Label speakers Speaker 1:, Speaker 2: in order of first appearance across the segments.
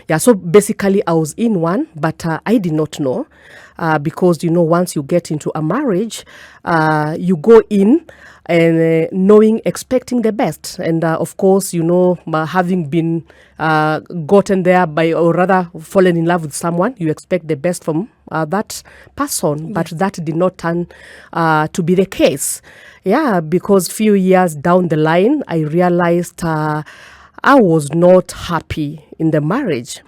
Speaker 1: Yeah, so basically I was in one, but I did not know because, once you get into a marriage, you go in and expecting the best. And of course, having been gotten there by, or rather fallen in love with someone, you expect the best from that person. But that did not turn to be the case. Yeah, because few years down the line, I realized I was not happy in the marriage.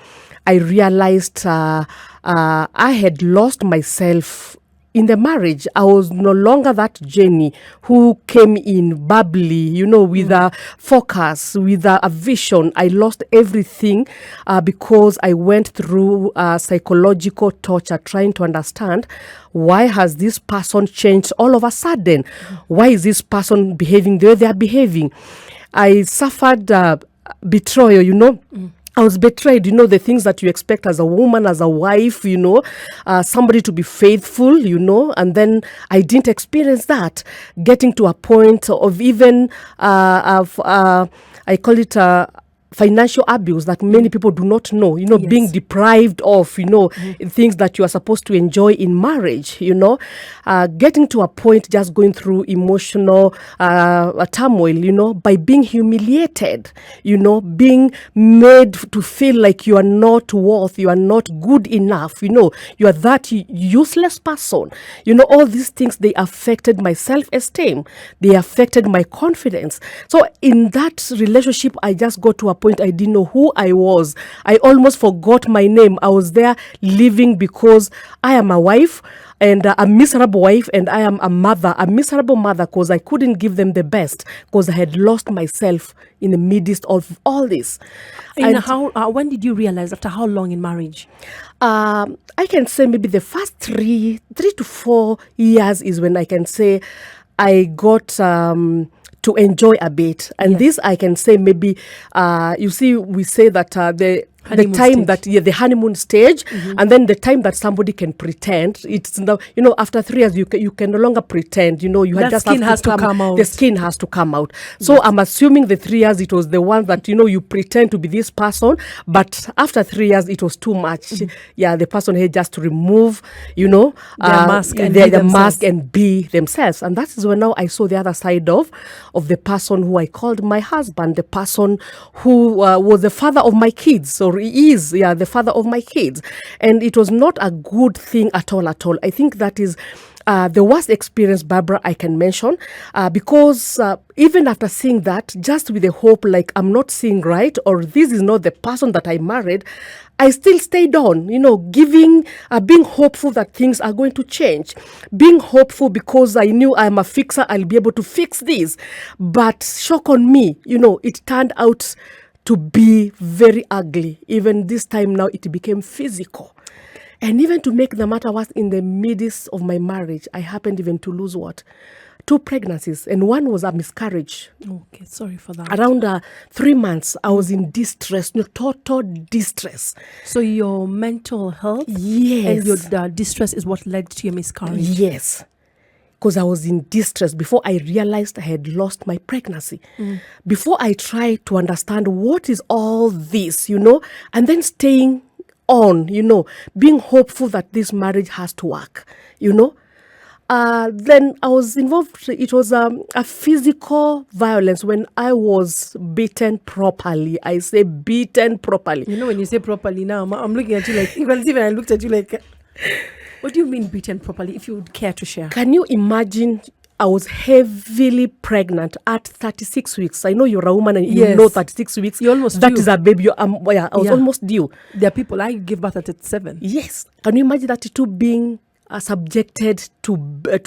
Speaker 1: I realized I had lost myself in the marriage. I was no longer that Jennie who came in bubbly, with a focus, with a vision. I lost everything because I went through psychological torture trying to understand, why has this person changed all of a sudden? Why is this person behaving the way they are behaving? I suffered betrayal, I was betrayed, the things that you expect as a woman, as a wife, somebody to be faithful, and then I didn't experience that. Getting to a point of even, I call it financial abuse that many people do not know, being deprived of, things that you are supposed to enjoy in marriage, getting to a point just going through emotional turmoil, by being humiliated, being made to feel like you are not worth, you are not good enough, you are that useless person. All these things, they affected my self-esteem. They affected my confidence. So in that relationship, I just got to a point I didn't know who I was. I almost forgot my name. I was there living because I am a wife, and a miserable wife, and I am a miserable mother, because I couldn't give them the best, because I had lost myself in the midst of all this.
Speaker 2: And when did you realize? After how long in marriage?
Speaker 1: I can say maybe the first 3 to 4 years is when I can say I got to enjoy a bit. And this I can say maybe, you see, we say that the time that the honeymoon stage, and then the time that somebody can pretend, it's now, after 3 years you can no longer pretend, you
Speaker 2: that skin has to come out.
Speaker 1: The skin has to come out. So I'm assuming the 3 years it was the one that you pretend to be this person, but after 3 years it was too much. Yeah, the person had just to remove their
Speaker 2: mask
Speaker 1: and be themselves. And that is when now I saw the other side of the person who I called my husband, the person who was the father of my kids, or he is the father of my kids. And it was not a good thing at all. I think that is the worst experience, Barbara, I can mention, because even after seeing that, just with the hope, like I'm not seeing right, or this is not the person that I married, I still stayed on, being hopeful that things are going to change, being hopeful because I knew I'm a fixer, I'll be able to fix this. But shock on me, it turned out to be very ugly. Even this time now, it became physical. And even to make the matter worse, in the midst of my marriage, I happened even to lose 2 pregnancies, and one was a miscarriage.
Speaker 2: Okay, sorry for that.
Speaker 1: Around 3 months, I was in distress, total distress.
Speaker 2: So your mental health, and your distress is what led to your miscarriage.
Speaker 1: Yes, because I was in distress before I realized I had lost my pregnancy. Before I tried to understand what is all this, and then staying on, being hopeful that this marriage has to work, then I was involved. It was a physical violence when I was beaten properly. I say beaten properly.
Speaker 2: When you say properly now, I'm looking at you like, even I looked at you like, what do you mean beaten properly, if you would care to share?
Speaker 1: Can you imagine? I was heavily pregnant at 36 weeks. I know you're a woman and you know 36 weeks.
Speaker 2: You're almost
Speaker 1: that
Speaker 2: due.
Speaker 1: Is a baby. I was almost due.
Speaker 2: There are people, I give birth at 37.
Speaker 1: Yes. Can you imagine that too, being subjected to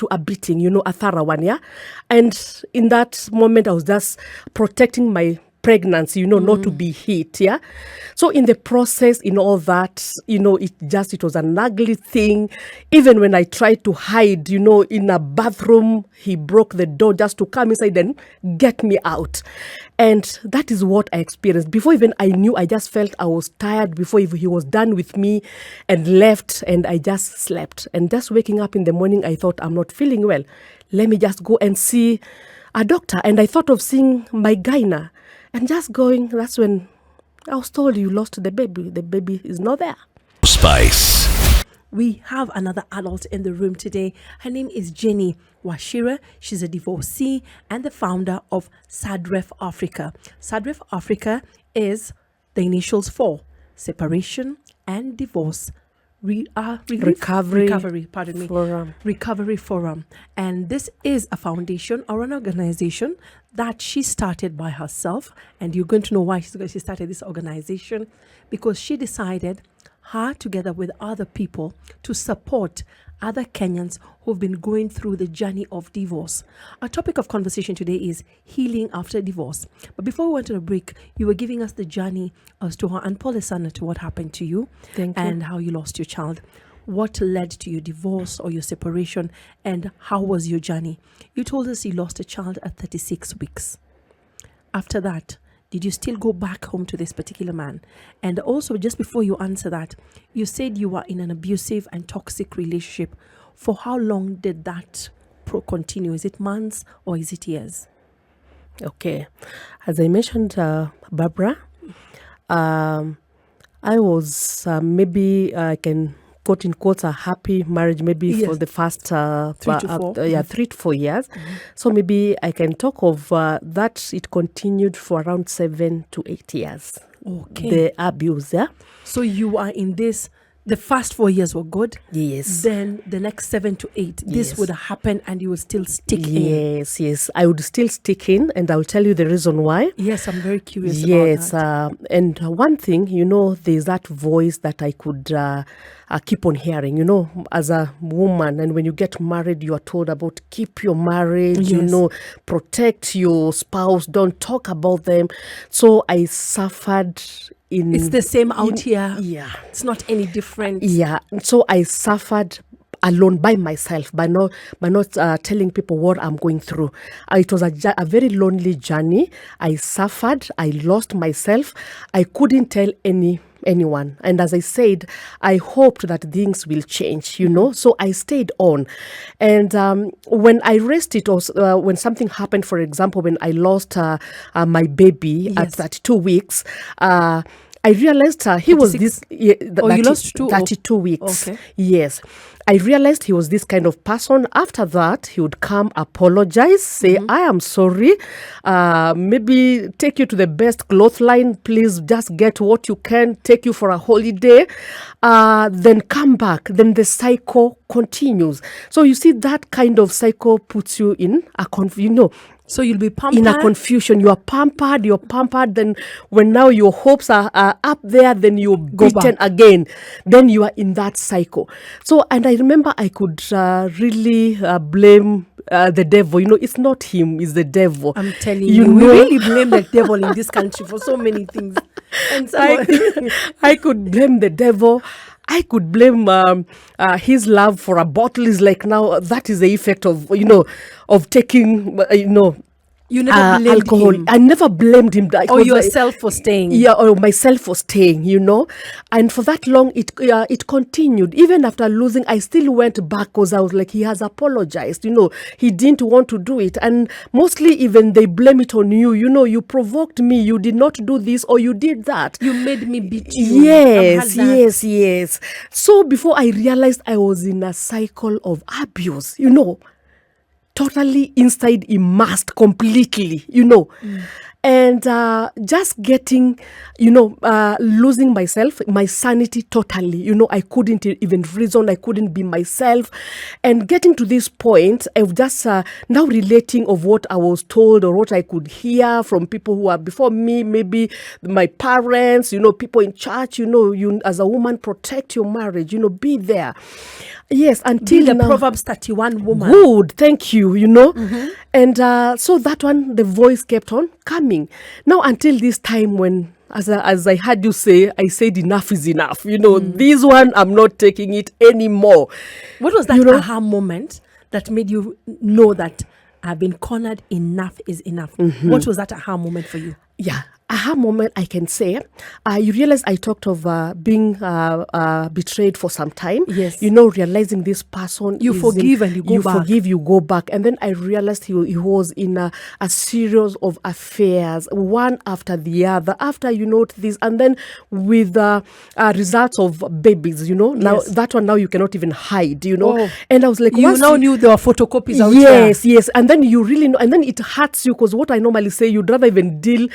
Speaker 1: a beating, a thorough one, yeah? And in that moment, I was just protecting my pregnancy, not to be hit, yeah? So in the process, in all that, it was an ugly thing. Even when I tried to hide, in a bathroom, he broke the door just to come inside and get me out. And that is what I experienced. Before even I knew, I just felt I was tired before he was done with me and left, and I just slept. And just waking up in the morning, I thought, I'm not feeling well. Let me just go and see a doctor. And I thought of seeing my gyna. And just going, that's when I was told you lost the baby. The baby is not there.
Speaker 3: Spice.
Speaker 2: We have another adult in the room today. Her name is Jennie Wachira. She's a divorcee and the founder of SADREF Africa. SADREF Africa is the initials for separation and divorce recovery
Speaker 1: Forum.
Speaker 2: recovery forum. And this is a foundation or an organization that she started by herself, and you're going to know why she started this organization, because she decided, her together with other people, to support other Kenyans who've been going through the journey of divorce. Our topic of conversation today is healing after divorce. But before we went on a break, you were giving us the journey as to how, and Paul is to what happened to you.
Speaker 1: Thank you.
Speaker 2: And how you lost your child. What led to your divorce or your separation, and how was your journey? You told us you lost a child at 36 weeks. After that, did you still go back home to this particular man? And also, just before you answer that, you said you were in an abusive and toxic relationship. For how long did that continue? Is it months or is it years?
Speaker 1: Okay. As I mentioned, Barbara, I was maybe I can quote in quotes a happy marriage maybe
Speaker 2: Yes.
Speaker 1: for the first
Speaker 2: 3 to 4.
Speaker 1: 3 to 4 years. So maybe I can talk of that it continued for around 7 to 8 years.
Speaker 2: Okay.
Speaker 1: The abuse, yeah?
Speaker 2: So you are in this, the first 4 years were good.
Speaker 1: Yes.
Speaker 2: Then the next 7 to 8, this
Speaker 1: Yes.
Speaker 2: would happen and you would still stick in.
Speaker 1: Yes. I would still stick in, and I'll tell you the reason why.
Speaker 2: Yes, I'm very curious
Speaker 1: Yes,
Speaker 2: about that.
Speaker 1: and one thing, there's that voice that I could keep on hearing, as a woman. And when you get married, you are told about keep your marriage,
Speaker 2: Yes.
Speaker 1: Protect your spouse, don't talk about them. So I suffered in...
Speaker 2: It's the same out here.
Speaker 1: Yeah.
Speaker 2: It's not any different.
Speaker 1: Yeah. So I suffered alone by myself, by not telling people what I'm going through. It was a very lonely journey. I suffered. I lost myself. I couldn't tell anyone. And as I said, I hoped that things will change, So I stayed on. And when I rested, also, when something happened, for example, when I lost my baby at
Speaker 2: Yes.
Speaker 1: 32 weeks, I realized he was
Speaker 2: 36?
Speaker 1: this... Yeah,
Speaker 2: You lost
Speaker 1: 32 weeks.
Speaker 2: Okay.
Speaker 1: Yes. I realized he was this kind of person. After that, he would come, apologize, say, I am sorry, maybe take you to the best cloth line, please just get what you can, take you for a holiday, then come back. Then the cycle continues. So you see, that kind of cycle puts you in a
Speaker 2: So you'll be pampered.
Speaker 1: in a confusion. You're pampered. Then when now your hopes are up there, then you're beaten again. Then you are in that cycle. So, and I remember I could really blame the devil. It's not him, it's the devil.
Speaker 2: I'm telling you, we really blame the devil in this country for so many things. And so
Speaker 1: I could blame the devil. I could blame his love for a bottle. Is like, now that is the effect of of taking
Speaker 2: you never blamed
Speaker 1: alcohol.
Speaker 2: him.
Speaker 1: I never blamed him.
Speaker 2: Or yourself for staying.
Speaker 1: Yeah, or myself for staying, And for that long, it continued. Even after losing, I still went back because I was like, he has apologized. He didn't want to do it. And mostly even they blame it on you. You provoked me. You did not do this, or you did that.
Speaker 2: You made me beat you. I've had that.
Speaker 1: Yes. So before I realized I was in a cycle of abuse, totally inside, immersed completely, and just getting, losing myself, my sanity totally, I couldn't even reason, I couldn't be myself, and getting to this point of just now relating of what I was told or what I could hear from people who are before me, maybe my parents, people in church, you as a woman, protect your marriage, be there. Yes, until
Speaker 2: Be the
Speaker 1: now.
Speaker 2: Proverbs 31 woman.
Speaker 1: Good, thank you, And so that one, the voice kept on coming. Now until this time when, as I heard you say, I said enough is enough. This one, I'm not taking it anymore.
Speaker 2: What was that aha moment that made you know that I've been cornered, enough is enough? What was that aha moment for you?
Speaker 1: Yeah, aha moment I can say, you realize I talked of being betrayed for some time.
Speaker 2: Yes.
Speaker 1: Realizing this person.
Speaker 2: You forgive and you go back.
Speaker 1: You forgive, you go back. And then I realized he was in a series of affairs, one after the other, after, this, and then with results of babies, Now
Speaker 2: Yes.
Speaker 1: that one now you cannot even hide,
Speaker 2: Oh.
Speaker 1: And I was like,
Speaker 2: You
Speaker 1: once
Speaker 2: now knew there were photocopies out there.
Speaker 1: Yes. And then you really know, and then it hurts you, because what I normally say, you'd rather even deal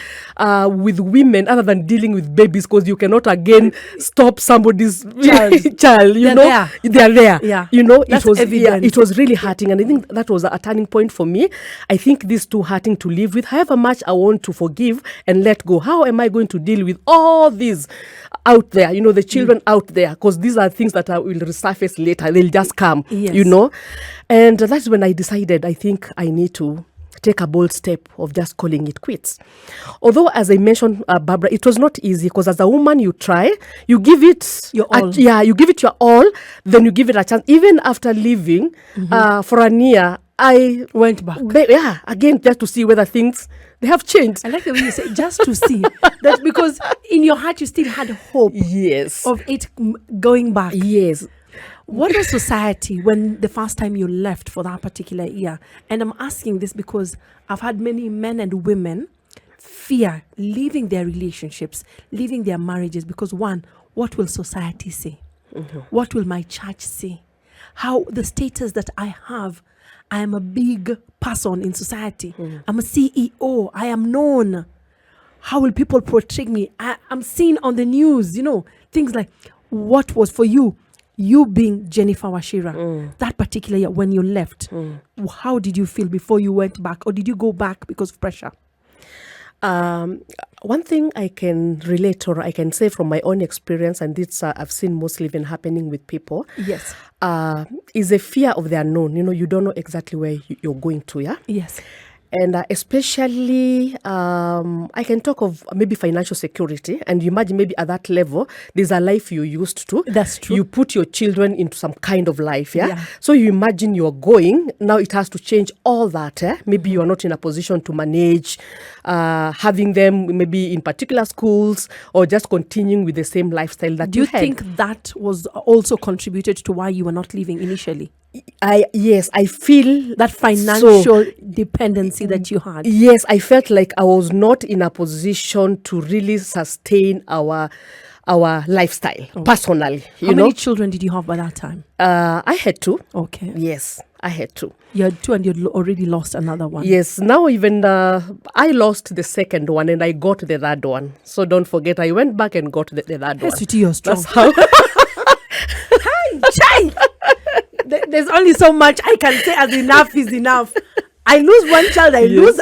Speaker 1: with women other than dealing with babies, because you cannot again stop somebody's child. They're there.
Speaker 2: Yeah.
Speaker 1: It was
Speaker 2: evident.
Speaker 1: it was really hurting, and I think that was a turning point for me. I think these two hurting to live with. However much I want to forgive and let go, how am I going to deal with all these out there? The children out there, because these are things that will resurface later. They'll just come.
Speaker 2: Yes.
Speaker 1: And that's when I decided I think I need to take a bold step of just calling it quits. Although, as I mentioned, Barbara, it was not easy, because as a woman, you try, you give it
Speaker 2: your all.
Speaker 1: You give it your all, then you give it a chance. Even after leaving for a year, I
Speaker 2: went back.
Speaker 1: Again, just to see whether things they have changed.
Speaker 2: I like the way you say just to see that, because in your heart you still had hope.
Speaker 1: Yes.
Speaker 2: Of it going back.
Speaker 1: Yes.
Speaker 2: What was society when the first time you left for that particular year? And I'm asking this because I've had many men and women fear leaving their relationships, leaving their marriages, because one, what will society say? Mm-hmm. What will my church say? How the status that I have, I am a big person in society. Mm-hmm. I'm a CEO. I am known. How will people portray me? I'm seen on the news, things like, what was for you? You being Jennifer Wachira, that particular year when you left, how did you feel before you went back? Or did you go back because of pressure?
Speaker 1: One thing I can relate, or I can say from my own experience, and this I've seen mostly even happening with people,
Speaker 2: yes,
Speaker 1: is a fear of the unknown. You don't know exactly where you're going to, yeah?
Speaker 2: Yes.
Speaker 1: And especially, I can talk of maybe financial security. And you imagine maybe at that level, there's a life you used to.
Speaker 2: That's true.
Speaker 1: You put your children into some kind of life, yeah? So you imagine you're going, now it has to change all that, eh? Maybe you are not in a position to manage having them maybe in particular schools, or just continuing with the same lifestyle that you had.
Speaker 2: Do you think that was also contributed to why you were not leaving initially?
Speaker 1: Yes, I feel
Speaker 2: that financial dependency that you had.
Speaker 1: Yes, I felt like I was not in a position to really sustain our lifestyle personally.
Speaker 2: How many children did you have by that time?
Speaker 1: I had two.
Speaker 2: Okay.
Speaker 1: Yes, I had two.
Speaker 2: You had two, and you'd already lost another one.
Speaker 1: Yes, now even I lost the second one, and I got the third one. So don't forget, I went back and got the third one.
Speaker 2: Yes, you're strong.
Speaker 1: That's how.
Speaker 2: Hi, there's only so much I can say as enough is enough. I lose one child, I lose.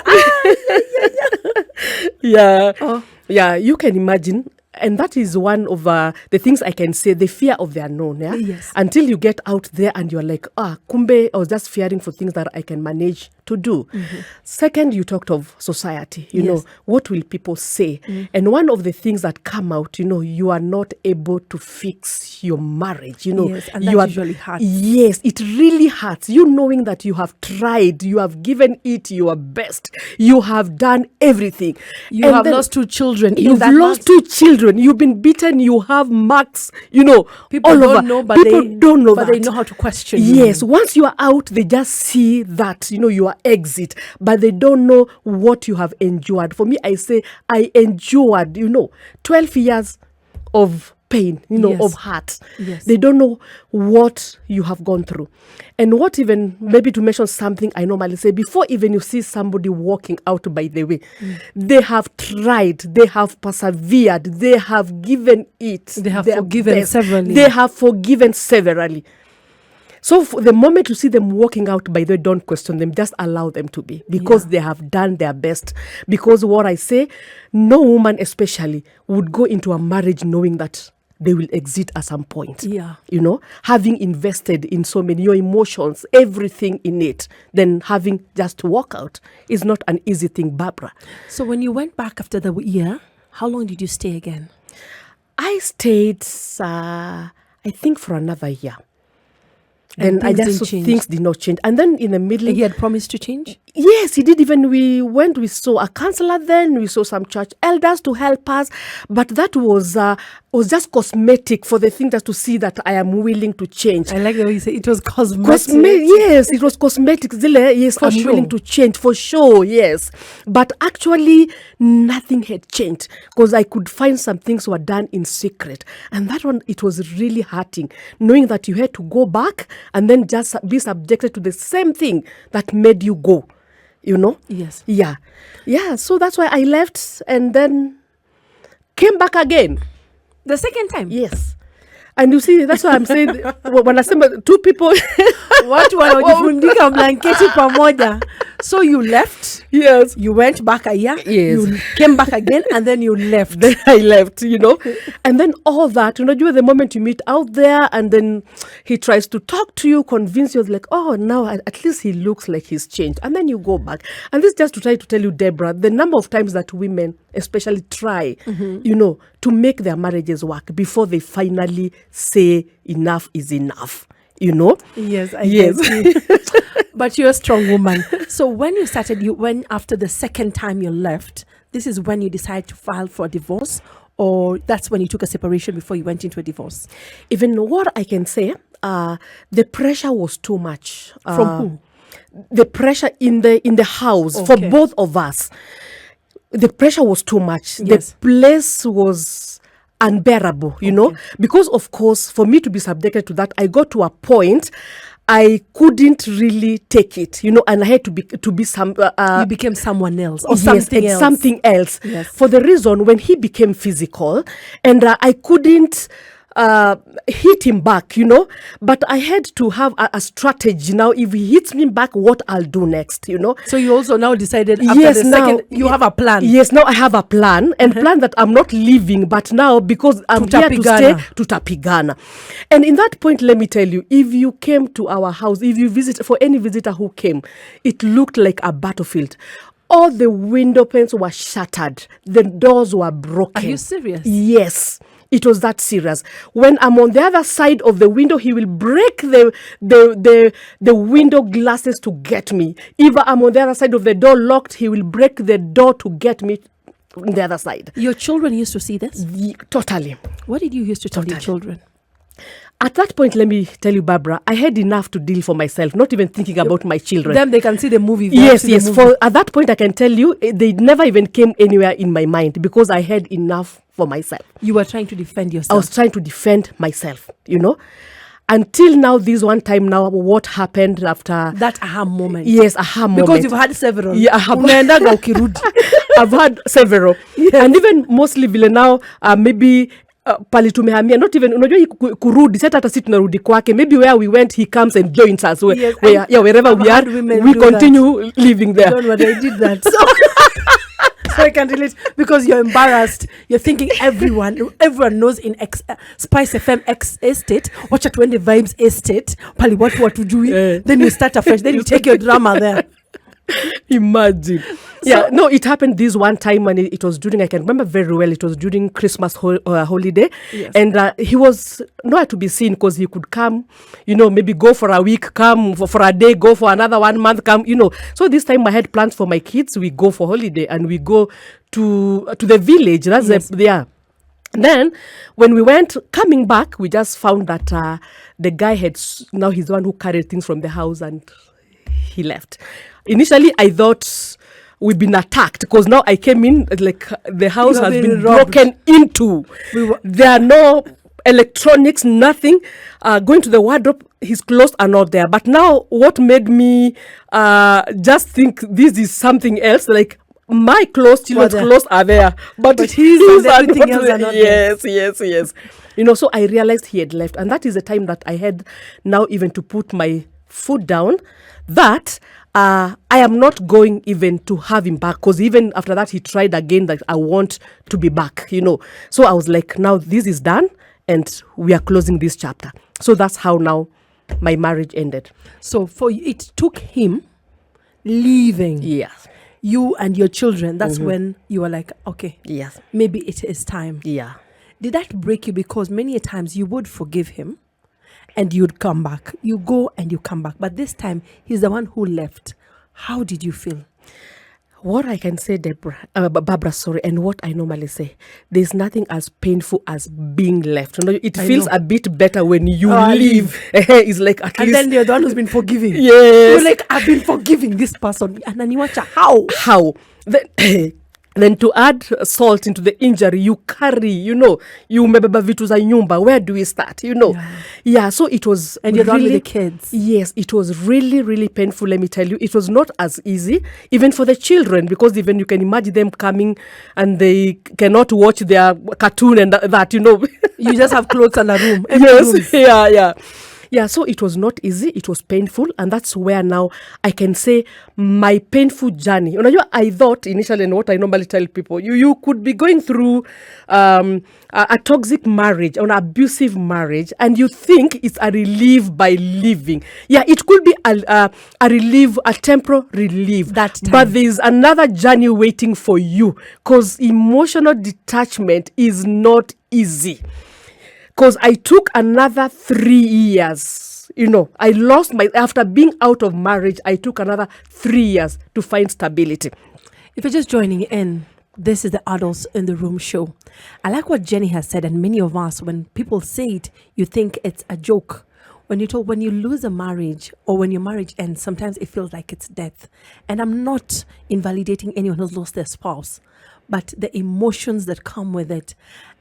Speaker 1: Yeah. Oh. Yeah, you can imagine. And that is one of the things I can say, the fear of the unknown. Yeah?
Speaker 2: Yes.
Speaker 1: Until you get out there and you're like, kumbe, I was just fearing for things that I can manage to do. Mm-hmm. Second, you talked of society. You know, what will people say? Mm. And one of the things that come out, you are not able to fix your marriage.
Speaker 2: Yes, and that usually hurts.
Speaker 1: Yes, it really hurts. You knowing that you have tried, you have given it your best, you have done everything.
Speaker 2: You have lost two children.
Speaker 1: You've lost two children. You've been beaten. You have marks. People
Speaker 2: all
Speaker 1: don't
Speaker 2: over.
Speaker 1: know, but
Speaker 2: People
Speaker 1: don't know,
Speaker 2: but
Speaker 1: that.
Speaker 2: They know how to question.
Speaker 1: Yes, once you are out, they just see that your exit, but they don't know what you have endured. For me, I say I endured 12 years of pain, of heart.
Speaker 2: Yes.
Speaker 1: They don't know what you have gone through. And what even, maybe to mention something I normally say, before even you see somebody walking out by the way, they have tried, they have persevered, they have given it.
Speaker 2: They have forgiven severally.
Speaker 1: They have forgiven severally. So for the moment you see them walking out by the way, don't question them, just allow them to be, because they have done their best. Because what I say, no woman especially would go into a marriage knowing that they will exit at some point.
Speaker 2: Yeah.
Speaker 1: Having invested in so many, your emotions, everything in it, then having just to walk out is not an easy thing, Barbara.
Speaker 2: So when you went back after the year, how long did you stay again?
Speaker 1: I stayed, I think, for another year. Then I just things did not change. And then in the middle...
Speaker 2: He had promised to change?
Speaker 1: Yes, he did. Even we saw a counselor then, we saw some church elders to help us, but that was just cosmetic for the thing, just to see that I am willing to change.
Speaker 2: I like the way you say it was cosmetic.
Speaker 1: Yes, it was cosmetic. Yes,
Speaker 2: For
Speaker 1: I'm
Speaker 2: sure.
Speaker 1: willing to change, for sure, yes. But actually, nothing had changed, because I could find some things were done in secret. And that one, it was really hurting, knowing that you had to go back and then just be subjected to the same thing that made you go.
Speaker 2: Yes.
Speaker 1: Yeah. So that's why I left and then came back again.
Speaker 2: The second time?
Speaker 1: Yes. And you see, that's why I'm saying, when I say two people.
Speaker 2: Watu wanajifundika blanketi pamoja. So you left.
Speaker 1: Yes.
Speaker 2: You went back a year.
Speaker 1: Yes.
Speaker 2: You came back again and then you left.
Speaker 1: Then I left, And then all that, the moment you meet out there and then he tries to talk to you, convince you, like, oh, now at least he looks like he's changed. And then you go back. And this just to try to tell you, Deborah, the number of times that women especially try, to make their marriages work before they finally say enough is enough.
Speaker 2: Yes, I guess. But you're a strong woman. So when you started, when after the second time you left, this is when you decided to file for a divorce, or that's when you took a separation before you went into a divorce?
Speaker 1: Even what I can say, the pressure was too much.
Speaker 2: From who?
Speaker 1: The pressure in the house for both of us. The pressure was too much.
Speaker 2: Yes.
Speaker 1: The place was unbearable, because of course, for me to be subjected to that, I got to a point I couldn't really take it, and I had to be some.
Speaker 2: You became someone else or something else.
Speaker 1: Something else.
Speaker 2: Yes.
Speaker 1: For the reason when he became physical, and I couldn't hit him back, but I had to have a strategy. Now, if he hits me back, what I'll do next,
Speaker 2: So you also now decided after the second, you have a plan.
Speaker 1: Yes, now I have a plan, and plan that I'm not leaving, but now because I'm here to stay, tutapigana. And in that point, let me tell you, if you came to our house, if you visit, for any visitor who came, it looked like a battlefield. All the window panes were shattered. The doors were broken.
Speaker 2: Are you serious?
Speaker 1: Yes. It was that serious. When I'm on the other side of the window, he will break the window glasses to get me. If I'm on the other side of the door locked, he will break the door to get me on the other side.
Speaker 2: Your children used to see this?
Speaker 1: Totally.
Speaker 2: What did you used to tell your children?
Speaker 1: At that point, let me tell you, Barbara, I had enough to deal for myself, not even thinking about my children.
Speaker 2: Then they can see the movie.
Speaker 1: Yes. At that point, I can tell you, they never even came anywhere in my mind because I had enough for myself.
Speaker 2: You were trying to defend yourself.
Speaker 1: I was trying to defend myself, Until now, this one time now, what happened after...
Speaker 2: That aha moment.
Speaker 1: Yes, aha moment.
Speaker 2: Because you've had several.
Speaker 1: Yeah, I've had several.
Speaker 2: Yes.
Speaker 1: And even mostly vile now, maybe... pali tumehamia, not even unajua hii kurudi sasa, hata sisi tunarudi kwake, maybe where we went he comes and joins us wherever we are, we continue living there.
Speaker 2: Don't know what I did that. So I can relate, because you're embarrassed. You're thinking everyone knows in SpiceFM X estate, watch at when the vibes estate, pali watu jui, then you start afresh, then you take your drama there.
Speaker 1: Imagine. No, it happened this one time, and it was during, I can remember very well, it was during Christmas holiday.
Speaker 2: Yes.
Speaker 1: And he was nowhere to be seen, because he could come, maybe go for a week, come for a day, go for another 1 month, come, So this time I had plans for my kids. We go for holiday and we go to the village. That's
Speaker 2: yes.
Speaker 1: Then, when we went, coming back, we just found that the guy now he's the one who carried things from the house, and he left. Initially, I thought we've been attacked, because now I came in, like, the house has been broken into. There are no electronics, nothing. Going to the wardrobe, his clothes are not there. But now, what made me just think this is something else, like, my clothes, children's clothes are there, but his
Speaker 2: and everything else are not there.
Speaker 1: Yes. So I realized he had left, and that is the time that I had now even to put my foot down, that I am not going even to have him back, because even after that he tried again, that I want to be back, So I was like, now this is done and we are closing this chapter. So that's how now my marriage ended.
Speaker 2: So for you, it took him leaving.
Speaker 1: Yes.
Speaker 2: You and your children, that's when you were like, okay,
Speaker 1: yes,
Speaker 2: maybe it is time.
Speaker 1: Yeah.
Speaker 2: Did that break you? Because many times you would forgive him and you'd come back. You go and you come back. But this time, he's the one who left. How did you feel?
Speaker 1: What I can say, Barbara, sorry, and what I normally say, there's nothing as painful as being left. You know, it feels a bit better when you leave. It's like at
Speaker 2: and
Speaker 1: least.
Speaker 2: then the other one who's been forgiving.
Speaker 1: Yes.
Speaker 2: You're like, I've been forgiving this person. And then you watch how?
Speaker 1: Then to add salt into the injury, you carry, you mebeba vitu za nyumba. Where do we start? Yeah, so it was.
Speaker 2: And you're
Speaker 1: really,
Speaker 2: with the kids.
Speaker 1: Yes, it was really, really painful, let me tell you. It was not as easy, even for the children, because even you can imagine them coming and they cannot watch their cartoon and that.
Speaker 2: You just have clothes and a room.
Speaker 1: Yes, yeah. Yeah, so it was not easy. It was painful. And that's where now I can say my painful journey. I thought initially, and what I normally tell people, you could be going through a toxic marriage or an abusive marriage, and you think it's a relief by leaving. Yeah, it could be a relief, a temporary relief.
Speaker 2: That time.
Speaker 1: But there's another journey waiting for you, because emotional detachment is not easy. Because I took another 3 years. I lost after being out of marriage, I took another 3 years to find stability.
Speaker 2: If you're just joining in, this is the Adults in the Room show. I like what Jennie has said, and many of us, when people say it, you think it's a joke. When you lose a marriage or when your marriage ends, sometimes it feels like it's death. And I'm not invalidating anyone who's lost their spouse, but the emotions that come with it.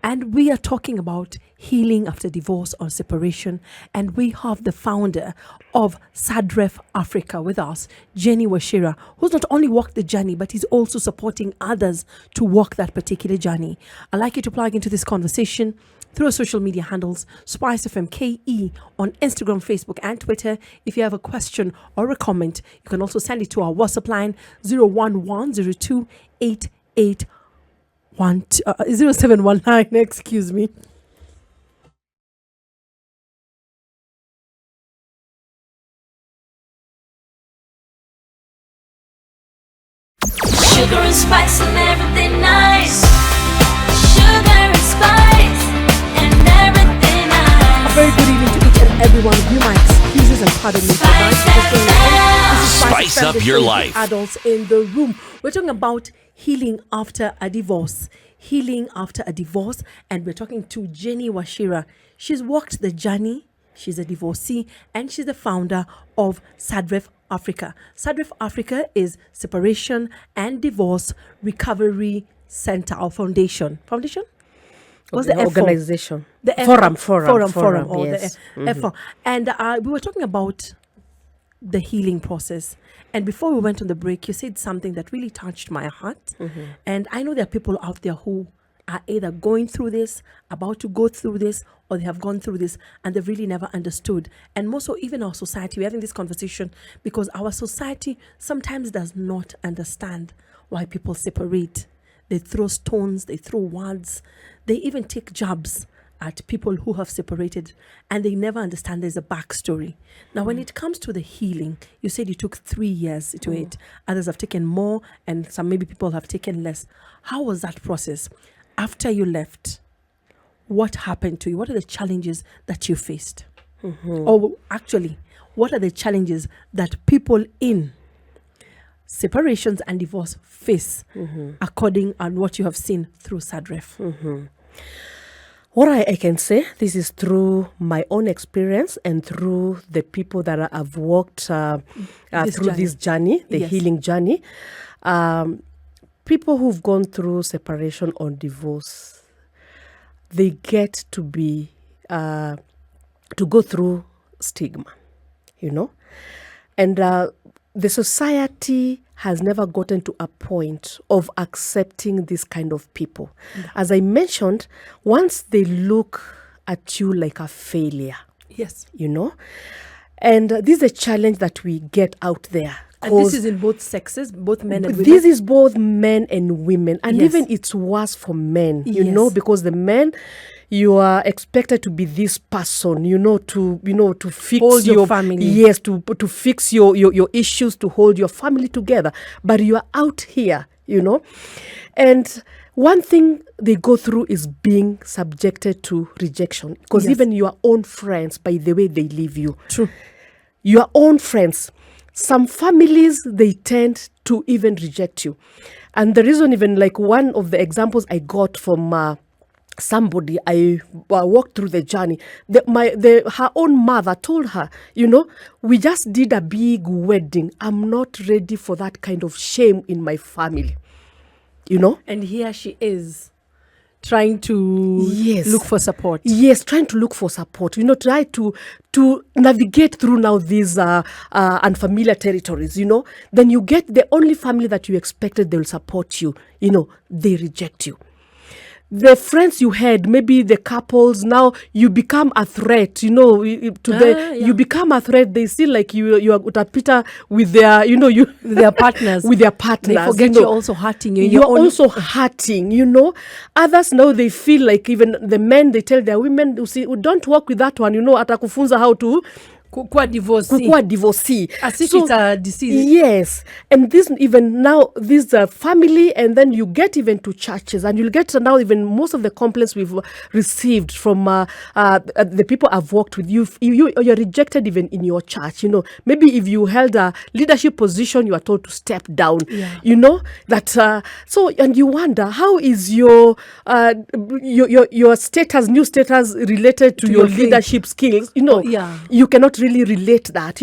Speaker 2: And we are talking about healing after divorce or separation. And we have the founder of SADREF Africa with us, Jennie Wachira, who's not only walked the journey, but he's also supporting others to walk that particular journey. I'd like you to plug into this conversation through our social media handles, SpiceFM KE on Instagram, Facebook, and Twitter. If you have a question or a comment, you can also send it to our WhatsApp line 0719, excuse me.
Speaker 3: Sugar and spice and everything nice. Sugar and spice and everything nice.
Speaker 2: A very good evening to each and every one of you. My excuses and pardon me for that. This is
Speaker 4: Spice up your life.
Speaker 2: Adults in the Room. We're talking about healing after a divorce. Healing after a divorce. And we're talking to Jennie Wachira. She's walked the journey. She's a divorcee and she's the founder of SADREF Africa. SADREF Africa is Separation and Divorce Recovery Center or Foundation. Foundation? What's the
Speaker 1: organization?
Speaker 2: The
Speaker 1: Forum.
Speaker 2: Or
Speaker 1: Yes.
Speaker 2: the F4. And we were talking about the healing process. And before we went on the break, you said something that really touched my heart. And I know there are people out there who are either going through this, about to go through this, or they have gone through this and they've really never understood. And more so, even our society, we're having this conversation because our society sometimes does not understand why people separate. They throw stones, they throw words, they even take jabs at people who have separated, and they never understand there's a backstory. Now, when it comes to the healing, you said you took 3 years to it. Others have taken more, and some maybe people have taken less. How was that process? After you left, what happened to you? What are the challenges that you faced? Or actually, what are the challenges that people in separations and divorce face according on what you have seen through SADREF?
Speaker 1: What I can say, this is through my own experience and through the people that I've walked through this journey, the healing journey. People who've gone through separation or divorce, they get to be, to go through stigma, and the society has never gotten to a point of accepting this kind of people. As I mentioned, once they look at you like a failure,
Speaker 2: Yes.
Speaker 1: and this is a challenge that we get out there.
Speaker 2: And this is in both sexes, both men and women?
Speaker 1: This is both men and women. And
Speaker 2: Yes.
Speaker 1: even it's worse for men,
Speaker 2: Yes.
Speaker 1: because the men, you are expected to be this person, to fix
Speaker 2: Hold your family.
Speaker 1: Yes, to fix your issues, to hold your family together. But you are out here, And one thing they go through is being subjected to rejection. Because
Speaker 2: Yes.
Speaker 1: even your own friends, by the way they leave you.
Speaker 2: True.
Speaker 1: Your own friends, some families, they tend to even reject you. And the reason, even like one of the examples I got from somebody I walked through the journey, her own mother told her, we just did a big wedding. I'm not ready for that kind of shame in my family.
Speaker 2: And here she is trying to look for support.
Speaker 1: Yes, trying to look for support. Try to navigate through now these unfamiliar territories. Then you get the only family that you expected they will support you. They reject you. The friends you had, maybe the couples, now you become a threat, you become a threat. They see like you are utapita with their,
Speaker 2: their partners.
Speaker 1: With their partners.
Speaker 2: They forget you're also hurting.
Speaker 1: You're also hurting, Others now, they feel like even the men, they tell their women, don't work with that one, atakufunza how to
Speaker 2: Kukua divorcee. As if it's a disease.
Speaker 1: Yes. And this even now, this family, and then you get even to churches, and you'll get now even most of the complaints we've received from the people I've worked with. You're rejected even in your church. Maybe if you held a leadership position, you are told to step down.
Speaker 2: Yeah.
Speaker 1: So, and you wonder, how is your status, new status related to your leadership skills? You cannot really relate that,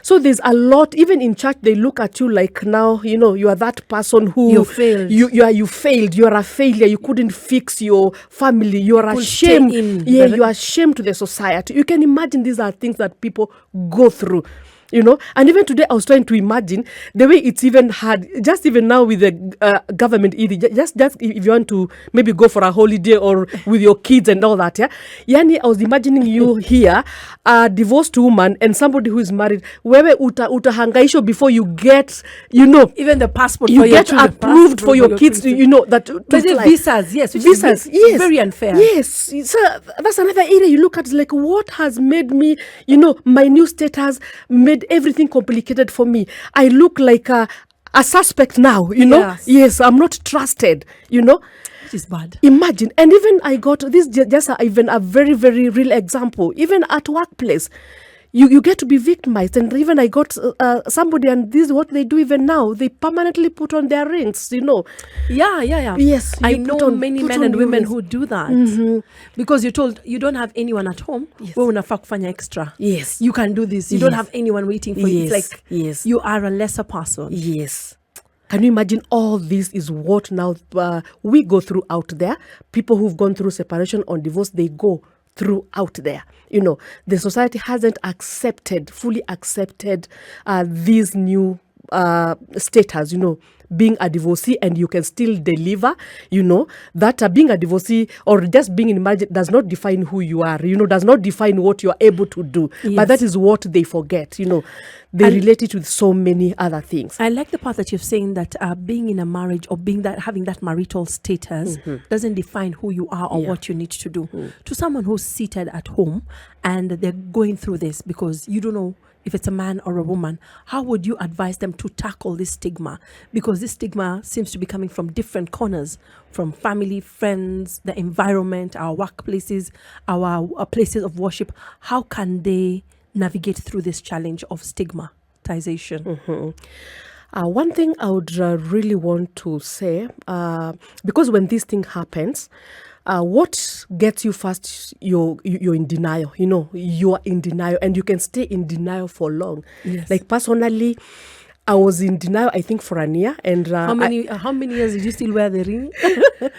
Speaker 1: So there's a lot, even in church, they look at you like now, you are that person who
Speaker 2: you failed.
Speaker 1: You failed. You are a failure. You couldn't fix your family. You are ashamed. You are ashamed to the society. You can imagine these are things that people go through. And even today I was trying to imagine the way it's even hard, just even now with the government, just if you want to maybe go for a holiday or with your kids and all that, Yani, I was imagining you here, a divorced woman and somebody who is married, wewe utahangaisho before you get,
Speaker 2: even the passport
Speaker 1: you
Speaker 2: for
Speaker 1: get
Speaker 2: your children,
Speaker 1: approved for your kids, that
Speaker 2: but the visas, yes, which is very unfair.
Speaker 1: Yes, so that's another area you look at, like, what has made me, my new status made everything complicated for me. I look like a suspect now, Yes, I'm not trusted,
Speaker 2: Which is bad.
Speaker 1: Imagine. And even I got this, just even a very, very real example. Even at workplace, you get to be victimized. And even I got somebody, and this is what they do even now. They permanently put on their rings,
Speaker 2: Yeah.
Speaker 1: Yes.
Speaker 2: I know many men and women who do that. Because you're told you don't have anyone at home.
Speaker 1: Yes.
Speaker 2: Wewe unafaa kufanya extra.
Speaker 1: Yes.
Speaker 2: You can do this. You don't have anyone waiting for you. It's like
Speaker 1: you
Speaker 2: are a lesser person.
Speaker 1: Yes. Can you imagine all this is what now we go through out there? People who've gone through separation or divorce, they go through out there. The society hasn't fully accepted these new status, being a divorcee, and you can still deliver, that being a divorcee or just being in marriage does not define who you are, does not define what you are able to do.
Speaker 2: Yes.
Speaker 1: But that is what they forget, They relate it with so many other things.
Speaker 2: I like the part that you're saying that being in a marriage or having that marital status doesn't define who you are or what you need to do. To someone who's seated at home and they're going through this because you don't know if it's a man or a woman, how would you advise them to tackle this stigma? Because this stigma seems to be coming from different corners, from family, friends, the environment, our workplaces, our places of worship. How can they navigate through this challenge of stigmatization?
Speaker 1: One thing I would really want to say, because when this thing happens, what gets you first, you're in denial. You are in denial, and you can stay in denial for long.
Speaker 2: Yes.
Speaker 1: Like personally, I was in denial, I think, for a year. And
Speaker 2: how many years did you still wear the ring?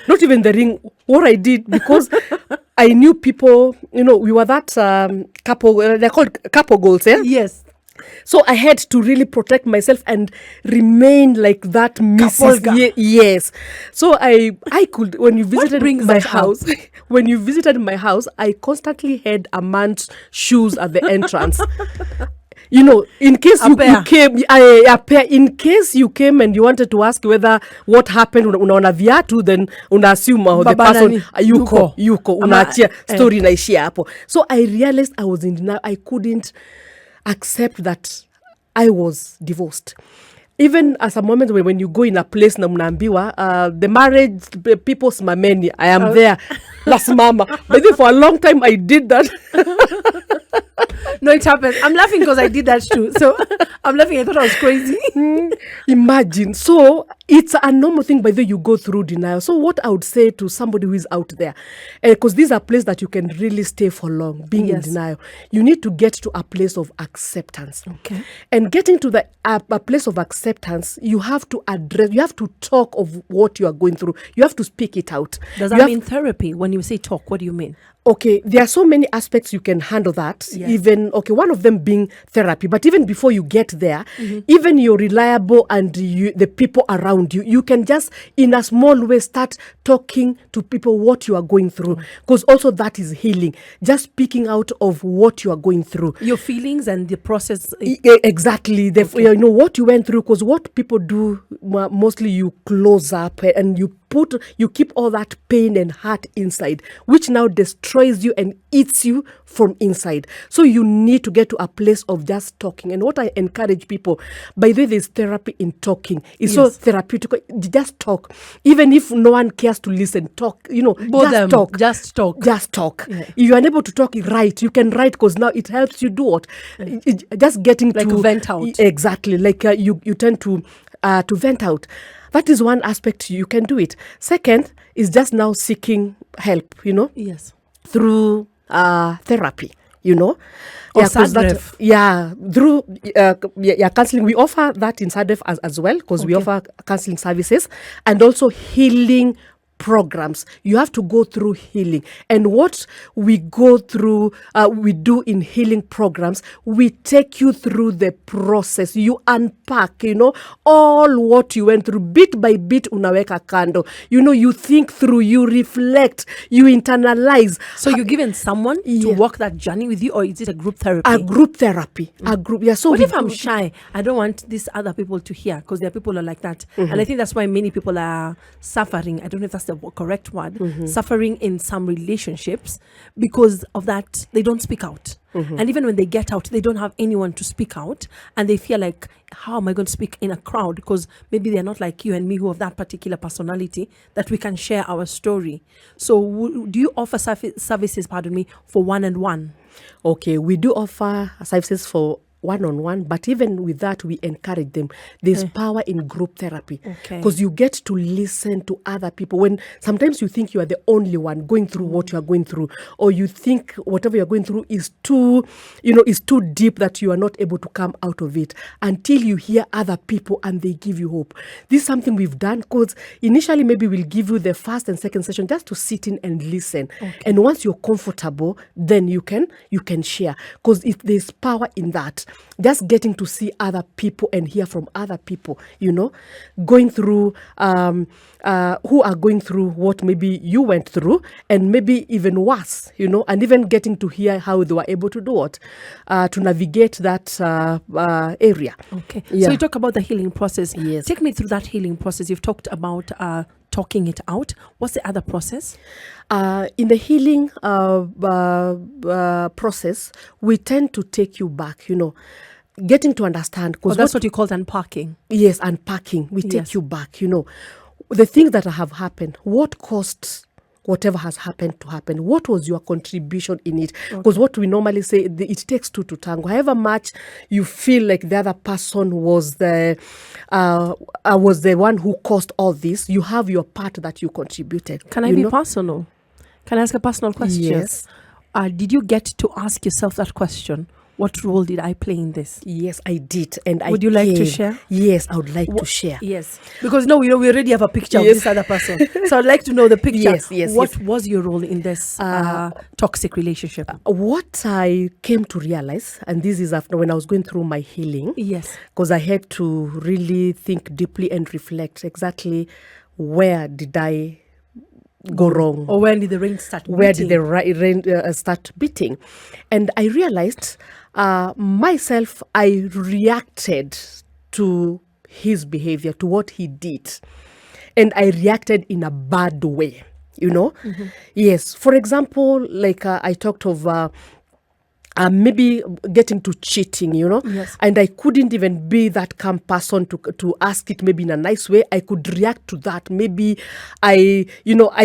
Speaker 1: Not even the ring. What I did, because I knew people, we were that couple, they're called couple goals,
Speaker 2: Yes.
Speaker 1: So I had to really protect myself and remain like that Mrs. Yes. So I could, when you visited my house, when you visited my house, I constantly had a man's shoes at the entrance. In case you came, in case you came and you wanted to ask whether what happened, unaona viatu, then una assume the person yuko unaachia story naishia hapo. So I realized I was in denial. I couldn't accept that I was divorced. Even as a moment when you go in a place na mnaambiwa, the marriage people simameni, I am there. That's mama. But then for a long time I did that.
Speaker 2: No, it happens. I'm laughing because I did that too. So I'm laughing. I thought I was crazy.
Speaker 1: Imagine. So it's a normal thing by the way you go through denial. So what I would say to somebody who is out there, because these are places that you can really stay for long, being in
Speaker 2: Yes.
Speaker 1: denial, you need to get to a place of acceptance.
Speaker 2: Okay.
Speaker 1: And getting to the a place of acceptance, you have to address, you have to talk of what you are going through. You have to speak it out.
Speaker 2: Does
Speaker 1: You
Speaker 2: that
Speaker 1: have-
Speaker 2: mean therapy? When you say talk, what do you mean?
Speaker 1: Okay, there are so many aspects you can handle that.
Speaker 2: Yes.
Speaker 1: Even, okay, one of them being therapy. But even before you get there,
Speaker 2: Mm-hmm.
Speaker 1: even you're reliable and the people around you, you can just, in a small way, start talking to people what you are going through. Because also that is healing. Just speaking out of what you are going through.
Speaker 2: Your feelings and the process.
Speaker 1: Exactly. You know what you went through, because what people do mostly, you close up and you keep all that pain and hurt inside, which now destroys you and eats you from inside. So you need to get to a place of just talking. And what I encourage people, by the way, there's therapy in talking. It's so
Speaker 2: Yes.
Speaker 1: therapeutic. Just talk. Even if no one cares to listen, talk.
Speaker 2: Them,
Speaker 1: talk.
Speaker 2: just talk.
Speaker 1: Just talk.
Speaker 2: Yeah.
Speaker 1: If you are unable to talk, write. You can write, because now it helps you do what? Just getting
Speaker 2: Like
Speaker 1: to
Speaker 2: vent out.
Speaker 1: Exactly. Like you tend to vent out. That is one aspect you can do it. Second is just now seeking help,
Speaker 2: Yes.
Speaker 1: through therapy,
Speaker 2: Or
Speaker 1: 'cause
Speaker 2: SADREF.
Speaker 1: through counseling. We offer that in SADREF as well, because we
Speaker 2: Okay.
Speaker 1: offer counseling services and also healing programs. You have to go through healing, and what we go through, we do in healing programs, we take you through the process. You unpack, all what you went through bit by bit. Unaweka kando, you think through, you reflect, you internalize.
Speaker 2: So you're given someone to
Speaker 1: Yeah.
Speaker 2: walk that journey with you, or is it a group therapy?
Speaker 1: A group therapy, a group. Yeah. So
Speaker 2: What
Speaker 1: we
Speaker 2: if I'm
Speaker 1: do-
Speaker 2: shy? I don't want these other people to hear, because there are people who are like that. And I think that's why many people are suffering. I don't know if that's the correct word. Suffering in some relationships because of that. They don't speak out. And even when they get out, they don't have anyone to speak out. And they feel like, how am I going to speak in a crowd? Because maybe they're not like you and me, who have that particular personality that we can share our story. So do you offer services, for one-on-one?
Speaker 1: Okay, we do offer services for one-on-one, but even with that, we encourage them. There's power in group therapy,
Speaker 2: Okay.
Speaker 1: because you get to listen to other people. When sometimes you think you are the only one going through what you are going through, or you think whatever you're going through is too deep that you are not able to come out of it, until you hear other people and they give you hope. This is something we've done, because initially maybe we'll give you the first and second session just to sit in and listen. And once you're comfortable, then you can share, because if there's power in that, just getting to see other people and hear from other people, going through who are going through what maybe you went through, and maybe even worse, and even getting to hear how they were able to do it, to navigate that area.
Speaker 2: Okay.
Speaker 1: Yeah.
Speaker 2: So you talk about the healing process.
Speaker 1: Yes.
Speaker 2: Take me through that healing process. You've talked about talking it out. What's the other process?
Speaker 1: In the healing process, we tend to take you back, getting to understand. Because
Speaker 2: That's what you called unpacking.
Speaker 1: Yes, unpacking. We take
Speaker 2: Yes.
Speaker 1: you back, the things that have happened, what caused whatever has happened to happen, what was your contribution in it? Because what we normally say, it takes two to tango. However much you feel like the other person was the one who caused all this, you have your part that you contributed.
Speaker 2: Can I be personal? Can I ask a personal question?
Speaker 1: Yes.
Speaker 2: Did you get to ask yourself that question? What role did I play in this?
Speaker 1: Yes, I did. And
Speaker 2: Would you like to share?
Speaker 1: Yes, I would like to share.
Speaker 2: Yes. Because we already have a picture of
Speaker 1: Yes.
Speaker 2: this other person. So I'd like to know the picture.
Speaker 1: Yes,
Speaker 2: What was your role in this toxic relationship?
Speaker 1: What I came to realize, and this is after when I was going through my healing,
Speaker 2: Yes.
Speaker 1: because I had to really think deeply and reflect exactly where did I go wrong.
Speaker 2: Or when did the rain start
Speaker 1: Where
Speaker 2: beating?
Speaker 1: did the rain start beating? And I realized myself, I reacted to his behavior, to what he did. And I reacted in a bad way, Yes. For example, like I talked of maybe getting to cheating,
Speaker 2: Yes.
Speaker 1: and I couldn't even be that calm person to ask it maybe in a nice way. I could react to that. Maybe I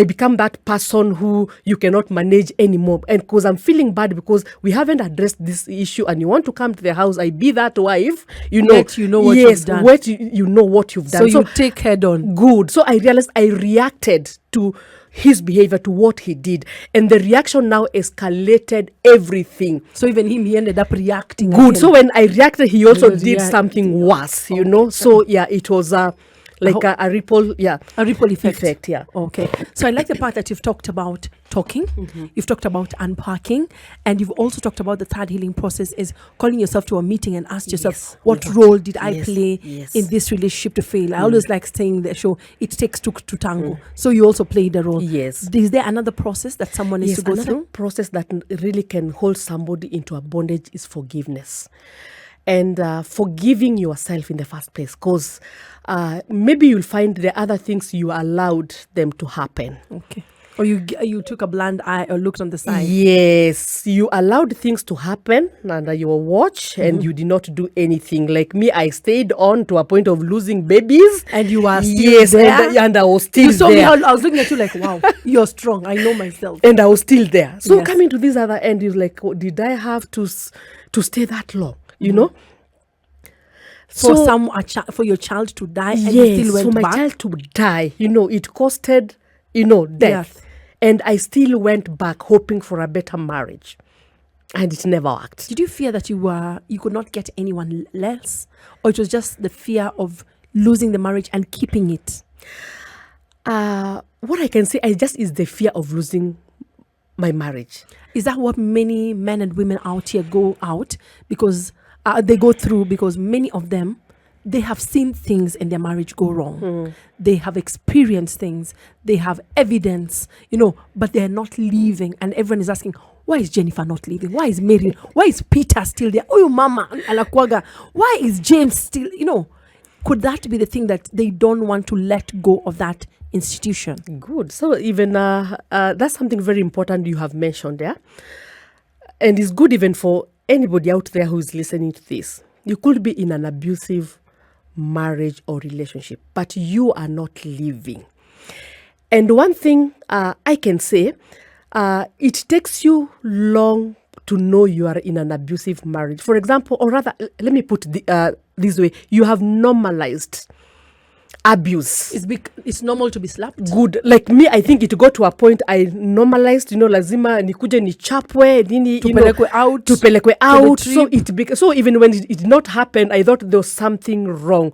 Speaker 1: become that person who you cannot manage anymore. And because I'm feeling bad because we haven't addressed this issue and you want to come to the house, I be that wife,
Speaker 2: Yet you know what you've done.
Speaker 1: What you know what you've done.
Speaker 2: So you take head on.
Speaker 1: Good. So I realized I reacted to his behavior, to what he did, and the reaction now escalated everything.
Speaker 2: So even him, he ended up reacting.
Speaker 1: Good.
Speaker 2: again.
Speaker 1: So when I reacted, he also
Speaker 2: Because
Speaker 1: did something worse, So yeah, it was like a ripple,
Speaker 2: A ripple effect.
Speaker 1: yeah.
Speaker 2: Okay. So I like the part that you've talked about talking, you've talked about unpacking, and you've also talked about the third healing process is calling yourself to a meeting and ask yourself,
Speaker 1: Yes.
Speaker 2: what role did I
Speaker 1: Yes.
Speaker 2: play
Speaker 1: Yes.
Speaker 2: in this relationship to fail? I always like saying the show, it takes two to tango. So you also played a role.
Speaker 1: Yes.
Speaker 2: Is there another process that someone needs to go
Speaker 1: another
Speaker 2: through?
Speaker 1: process that really can hold somebody into a bondage is forgiveness. And forgiving yourself in the first place, because maybe you'll find the other things you allowed them to happen.
Speaker 2: Okay. Or you took a blind eye or looked on the side.
Speaker 1: Yes, you allowed things to happen under your watch and you did not do anything. Like me, I stayed on to a point of losing babies.
Speaker 2: And you are still there?
Speaker 1: And I was still
Speaker 2: You saw me,
Speaker 1: there.
Speaker 2: I was looking at you like, wow, you're strong. I know myself.
Speaker 1: And I was still there. So
Speaker 2: Yes.
Speaker 1: coming to this other end, you're like, oh, did I have to stay that long?
Speaker 2: For your child to die and you
Speaker 1: Yes,
Speaker 2: still went
Speaker 1: for my
Speaker 2: back.
Speaker 1: child to die, it costed, death.
Speaker 2: Death.
Speaker 1: And I still went back hoping for a better marriage. And it never worked.
Speaker 2: Did you fear that you could not get anyone else? Or it was just the fear of losing the marriage and keeping it?
Speaker 1: What I can say is the fear of losing my marriage.
Speaker 2: Is that what many men and women out here they go through because many of them, they have seen things in their marriage go wrong. They have experienced things. They have evidence, but they're not leaving. And everyone is asking, why is Jennifer not leaving? Why is Mary? Why is Peter still there? Oh, your mama, Alakwaga. Why is James still, Could that be the thing that they don't want to let go of that institution?
Speaker 1: Good. So even that's something very important you have mentioned there. And it's good even for anybody out there who's listening to this. You could be in an abusive marriage or relationship, but you are not leaving. And one thing I can say, it takes you long to know you are in an abusive marriage. For example, or rather, let me put this way, you have normalized abuse.
Speaker 2: It's normal to be slapped.
Speaker 1: Good. Like me, I think it got to a point I normalized, lazima nikuje nichapwe, nini,
Speaker 2: Tupelekwe out.
Speaker 1: tupelekwe out.
Speaker 2: To the
Speaker 1: So even when it did not happen, I thought there was something wrong.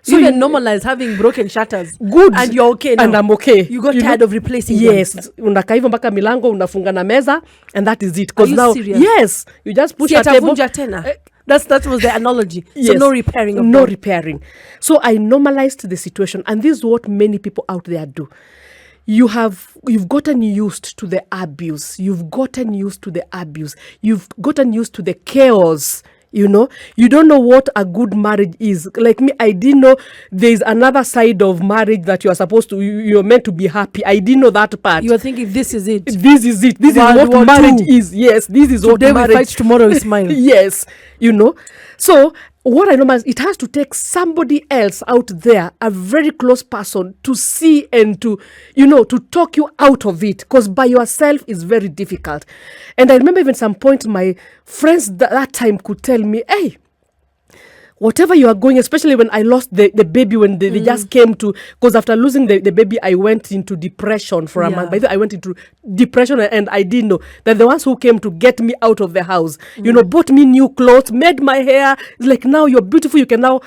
Speaker 2: So you normalize having broken shutters.
Speaker 1: Good.
Speaker 2: And you're okay now.
Speaker 1: And I'm okay.
Speaker 2: You got tired of replacing
Speaker 1: Yes.
Speaker 2: them.
Speaker 1: Unakaa hivyo mpaka milango unafunga na meza, and that is it.
Speaker 2: Are
Speaker 1: Because
Speaker 2: you
Speaker 1: now,
Speaker 2: serious?
Speaker 1: yes, you just push
Speaker 2: Si
Speaker 1: a table.
Speaker 2: atavunja tena. That was the analogy. So
Speaker 1: Yes.
Speaker 2: no repairing of
Speaker 1: No
Speaker 2: that.
Speaker 1: repairing. So I normalized the situation, and this is what many people out there do. You've gotten used to the abuse. You've gotten used to the abuse. You've gotten used to the chaos. You don't know what a good marriage is. Like me, I didn't know there's another side of marriage that you're meant to be happy. I didn't know that part.
Speaker 2: You are thinking this is it.
Speaker 1: This is it. This
Speaker 2: World
Speaker 1: is
Speaker 2: War
Speaker 1: what marriage
Speaker 2: II.
Speaker 1: is. Yes, this is
Speaker 2: Today
Speaker 1: what marriage
Speaker 2: we fight, tomorrow we smile.
Speaker 1: Yes, So what I know is it has to take somebody else out there, a very close person, to see and to talk you out of it. Because by yourself is very difficult. And I remember even some point my friends that time could tell me, hey, whatever you are going, especially when I lost the baby, when they just came to, because after losing the baby, I went into depression for a month. By the way, I went into depression, and I didn't know that the ones who came to get me out of the house, bought me new clothes, made my hair, like, now you're beautiful, you can now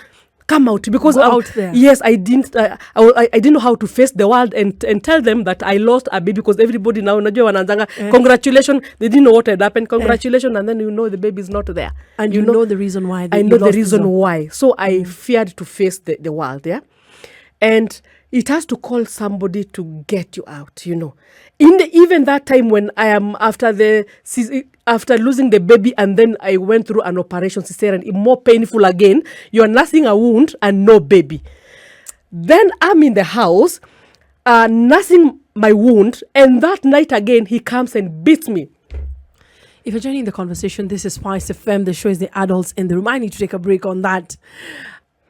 Speaker 1: come out, because
Speaker 2: Go out there.
Speaker 1: Yes, I didn't know how to face the world and tell them that I lost a baby, because everybody now unajua wananzanga congratulations, they didn't know what had happened, congratulations, and then the baby is not there,
Speaker 2: And you know the reason why.
Speaker 1: I know the reason why. So I feared to face the world, and it has to call somebody to get you out, even that time when I am after losing the baby, and then I went through an operation, cesarean, more painful again. You're nursing a wound and no baby. Then I'm in the house, nursing my wound, and that night again he comes and beats me.
Speaker 2: If you're joining the conversation, this is SpiceFM. The show is the adults in the room. I need to take a break on that.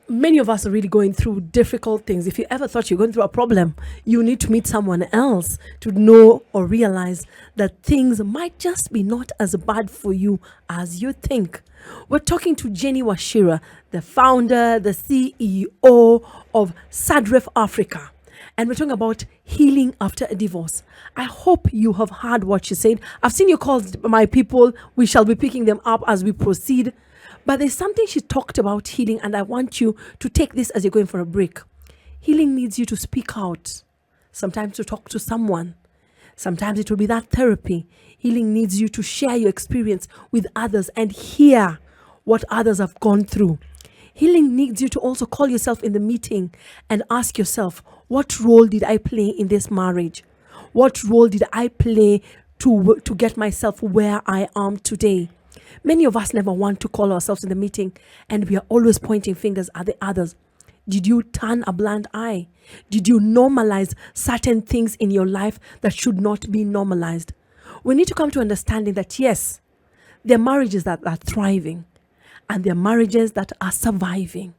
Speaker 2: Many of us are really going through difficult things. If you ever thought you're going through a problem, you need to meet someone else to know or realize that things might just be not as bad for you as you think. We're talking to Jennie Wachira, the founder, the CEO of Standard Africa. And we're talking about healing after a divorce. I hope you have heard what she said. I've seen your calls, my people. We shall be picking them up as we proceed. But there's something she talked about healing, and I want you to take this as you're going for a break. Healing needs you to speak out, sometimes to talk to someone. Sometimes it will be that therapy. Healing needs you to share your experience with others and hear what others have gone through. Healing needs you to also call yourself in the meeting and ask yourself, what role did I play in this marriage? What role did I play to get myself where I am today? Many of us never want to call ourselves in the meeting, and we are always pointing fingers at the others. Did you turn a blind eye? Did you normalize certain things in your life that should not be normalized? We need to come to understanding that yes, there are marriages that are thriving and there are marriages that are surviving.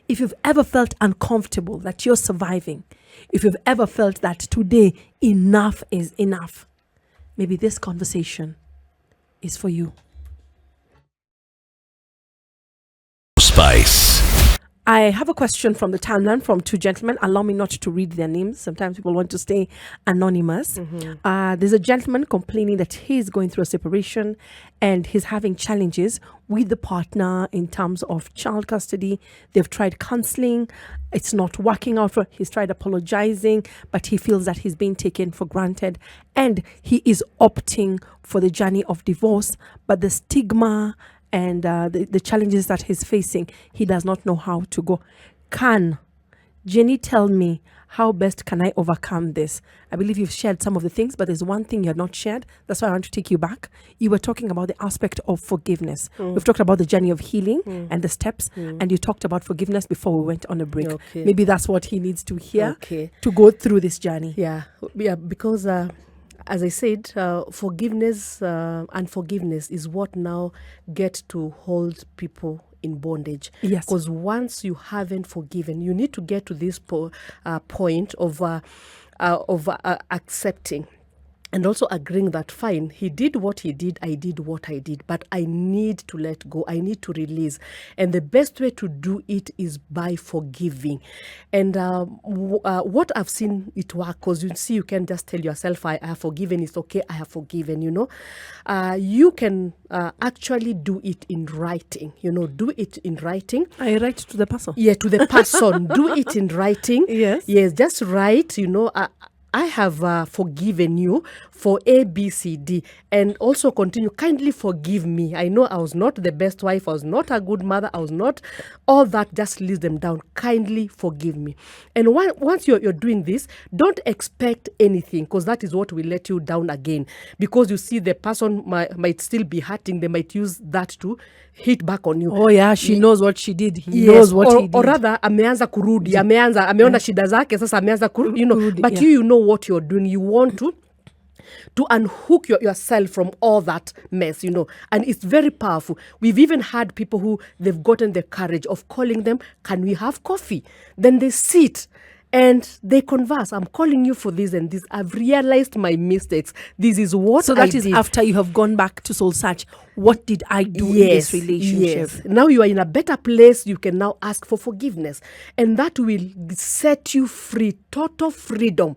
Speaker 2: If you've ever felt uncomfortable that you're surviving, if you've ever felt that today enough is enough, maybe this conversation is for you.
Speaker 4: Spice.
Speaker 2: I have a question from the timeline from two gentlemen. Allow me not to read their names. Sometimes people want to stay anonymous. There's a gentleman complaining that he's going through a separation and he's having challenges with the partner in terms of child custody. They've tried counseling. It's not working out for. He's tried apologizing, but he feels that he's being taken for granted, and he is opting for the journey of divorce. But the stigma and the challenges that he's facing, he does not know how to go. Can Jennie tell me how best can I overcome this? I believe you've shared some of the things, but there's one thing you have not shared. That's why I want to take you back. You were talking about the aspect of forgiveness. We've talked about the journey of healing and the steps, and you talked about forgiveness before we went on a break.
Speaker 1: Okay.
Speaker 2: Maybe that's what he needs to hear
Speaker 1: Okay.
Speaker 2: to go through this journey.
Speaker 1: Yeah, because as I said, forgiveness and forgiveness is what now gets to hold people in bondage.
Speaker 2: Yes.
Speaker 1: Because once you haven't forgiven, you need to get to this point of accepting and also agreeing that fine, he did what he did, I did what I did, but I need to let go, I need to release. And the best way to do it is by forgiving. And what I've seen it work, because you see, you can just tell yourself, I have forgiven, it's okay, I have forgiven, you can actually do it in writing, do it in writing.
Speaker 2: I write to the person.
Speaker 1: Yeah, to the person. Do it in writing.
Speaker 2: Yes.
Speaker 1: Yes, just write, I have forgiven you for A, B, C, D, and also continue. Kindly forgive me. I know I was not the best wife. I was not a good mother. I was not all that. Just list them down. Kindly forgive me. And once you're doing this, don't expect anything, because that is what will let you down again. Because you see the person might still be hurting. They might use that to hit back on you.
Speaker 2: Oh yeah, she knows what she did. He knows what he did.
Speaker 1: Or rather, ameanza kurudi. Ameona shida zake, sasa ameanza kurudi, but you know what you're doing. You want to unhook yourself from all that mess, and it's very powerful. We've even had people who they've gotten the courage of calling them, can we have coffee? Then they sit and they converse. I'm calling you for this and this. I've realized my mistakes. This is what
Speaker 2: So that is after you have gone back to soul search. What did I do in this relationship?
Speaker 1: Yes. Now you are in a better place. You can now ask for forgiveness. And that will set you free, total freedom.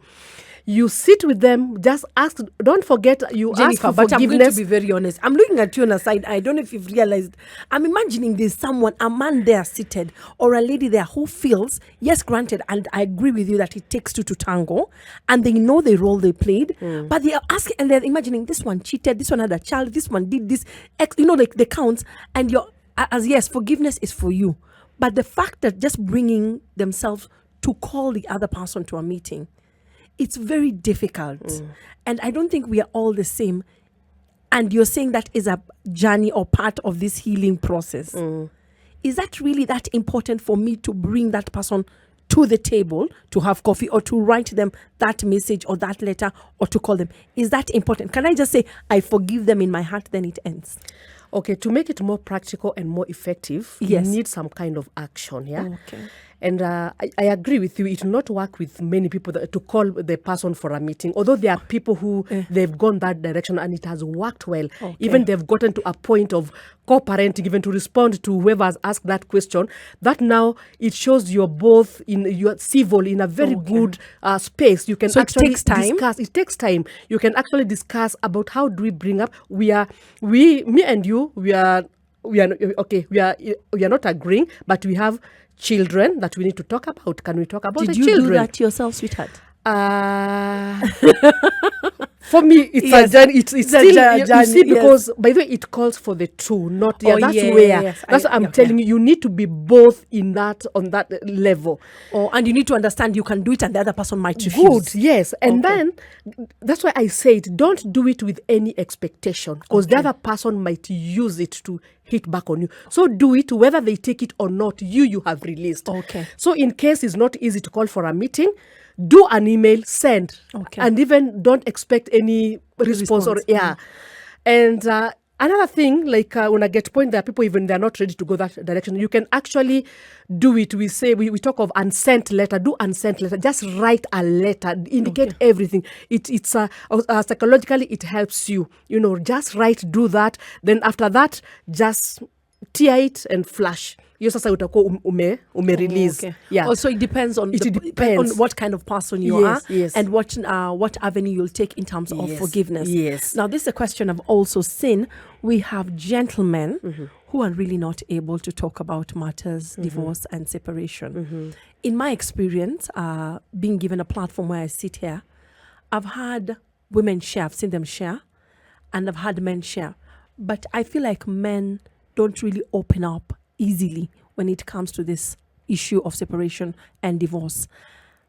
Speaker 1: You sit with them, just ask, don't forget, you
Speaker 2: Jennifer,
Speaker 1: ask for
Speaker 2: but
Speaker 1: forgiveness.
Speaker 2: I'm going to be very honest. I'm looking at you on the side. I don't know if you've realized. I'm imagining there's someone, a man there seated, or a lady there who feels, yes, granted, and I agree with you that it takes two to tango, and they know the role they played, but they are asking, and they're imagining, this one cheated, this one had a child, this one did this, the counts, and you're, as yes, forgiveness is for you. But the fact that just bringing themselves to call the other person to a meeting, it's very difficult. And I don't think we are all the same. And you're saying that is a journey or part of this healing process. Is that really that important for me to bring that person to the table to have coffee or to write them that message or that letter or to call them? Is that important? Can I just say, I forgive them in my heart, then it ends?
Speaker 1: Okay, to make it more practical and more effective,
Speaker 2: Yes.
Speaker 1: you need some kind of action, yeah?
Speaker 2: Okay.
Speaker 1: And I agree with you. It will not work with many people to call the person for a meeting. Although there are people who they've gone that direction and it has worked well.
Speaker 2: Okay.
Speaker 1: Even they've gotten to a point of co-parenting, even to respond to whoever has asked that question. That now it shows you're both you're civil in a very good space. You can
Speaker 2: So it
Speaker 1: actually
Speaker 2: takes time?
Speaker 1: discuss. It takes time. You can actually discuss about how do we bring up. Me and you, we are not agreeing, but we have children that we need to talk about. Can we talk about
Speaker 2: Did
Speaker 1: the
Speaker 2: you
Speaker 1: children?
Speaker 2: do that yourself, sweetheart?
Speaker 1: For me, it's
Speaker 2: Yes,
Speaker 1: a journey. It's
Speaker 2: it's a
Speaker 1: still, you
Speaker 2: journey,
Speaker 1: see,
Speaker 2: yes.
Speaker 1: because by the way, it calls for the two, not,
Speaker 2: Oh,
Speaker 1: that's
Speaker 2: yeah,
Speaker 1: where,
Speaker 2: yes.
Speaker 1: that's what I'm telling you, you need to be both on that level.
Speaker 2: And you need to understand you can do it and the other person might refuse.
Speaker 1: Good, yes. And
Speaker 2: Okay.
Speaker 1: then, that's why I said, don't do it with any expectation, because the other person might use it to hit back on you. So do it, whether they take it or not, you have released.
Speaker 2: Okay.
Speaker 1: So in case it's not easy to call for a meeting, do an email, send.
Speaker 2: Okay.
Speaker 1: And even don't expect any response. And another thing, like when I get point, there are people even they're not ready to go that direction. You can actually do it. We say we talk of unsent letter. Do unsent letter. Just write a letter. Indicate everything. It's psychologically it helps you. Just write. Do that. Then after that, just tear it and flash. Hiyo sasa utakuwa ume-release.
Speaker 2: Okay.
Speaker 1: Yeah.
Speaker 2: Also, it depends on
Speaker 1: depends.
Speaker 2: on what kind of person you
Speaker 1: Yes,
Speaker 2: are
Speaker 1: yes.
Speaker 2: and what avenue you'll take in terms of
Speaker 1: Yes,
Speaker 2: forgiveness.
Speaker 1: yes.
Speaker 2: Now, this is a question I've also seen. We have gentlemen who are really not able to talk about matters, divorce and separation. In my experience, being given a platform where I sit here, I've had women share, I've seen them share, and I've had men share. But I feel like men don't really open up easily when it comes to this issue of separation and divorce.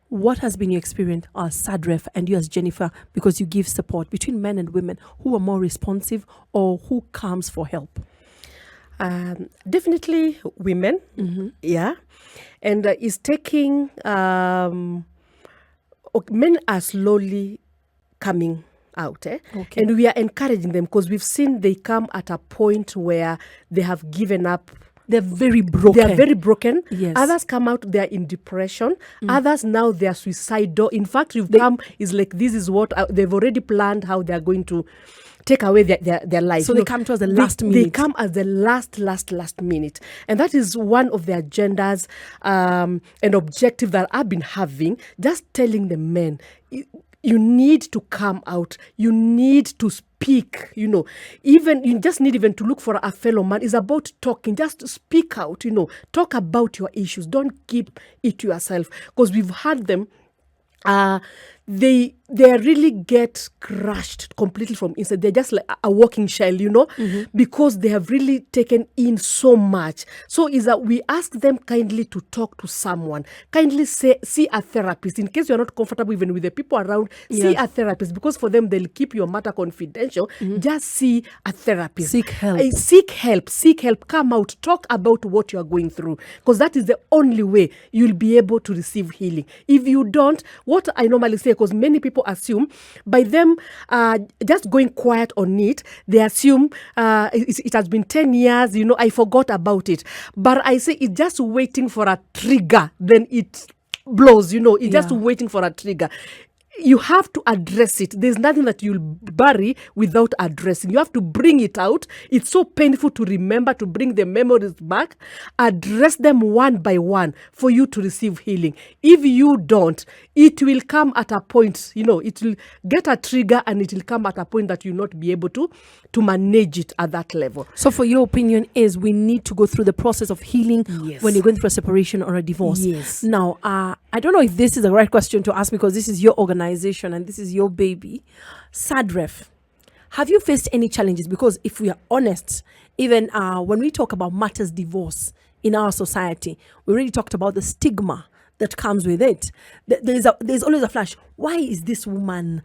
Speaker 2: What has been your experience as Sadref and you as Jennifer, because you give support between men and women who are more responsive or who comes for help?
Speaker 1: Definitely women, yeah. And it's taking, men are slowly coming out.
Speaker 2: Okay.
Speaker 1: And we are encouraging them because we've seen they come at a point where they have given up.
Speaker 2: They're very broken.
Speaker 1: They are very broken.
Speaker 2: Yes.
Speaker 1: Others come out, they are in depression. Others now they are suicidal. In fact, come is like this is what they've already planned how they are going to take away their life.
Speaker 2: So they come to us the last minute.
Speaker 1: They come at the last minute. And that is one of the agendas and objective that I've been having, just telling the men, you need to come out. You need to speak, even you just need even to look for a fellow man. It's about talking. Just speak out, talk about your issues. Don't keep it to yourself, because we've had them, they really get crushed completely from inside. They're just like a walking shell, because they have really taken in so much. So is that we ask them kindly to talk to someone. Kindly see a therapist. In case you're not comfortable even with the people around, see a therapist, because for them, they'll keep your matter confidential. Just see a therapist.
Speaker 2: Seek help.
Speaker 1: Seek help. Come out. Talk about what you're going through, because that is the only way you'll be able to receive healing. If you don't, what I normally say, because many people assume by them just going quiet on it, they assume it has been 10 years, I forgot about it. But I say it's just waiting for a trigger, then it blows, it's just waiting for a trigger. You have to address it. There's nothing that you'll bury without addressing. You have to bring it out. It's so painful to remember, to bring the memories back. Address them one by one for you to receive healing. If you don't, it will come at a point, it will get a trigger and it will come at a point that you'll not be able to manage it at that level.
Speaker 2: So for your opinion is we need to go through the process of healing
Speaker 1: Yes.
Speaker 2: when you're going through a separation or a divorce.
Speaker 1: Yes.
Speaker 2: Now, I don't know if this is the right question to ask because this is your organization and this is your baby. Sadref, have you faced any challenges? Because if we are honest, even when we talk about matters divorce in our society, we already talked about the stigma that comes with it. There's always a flash. Why is this woman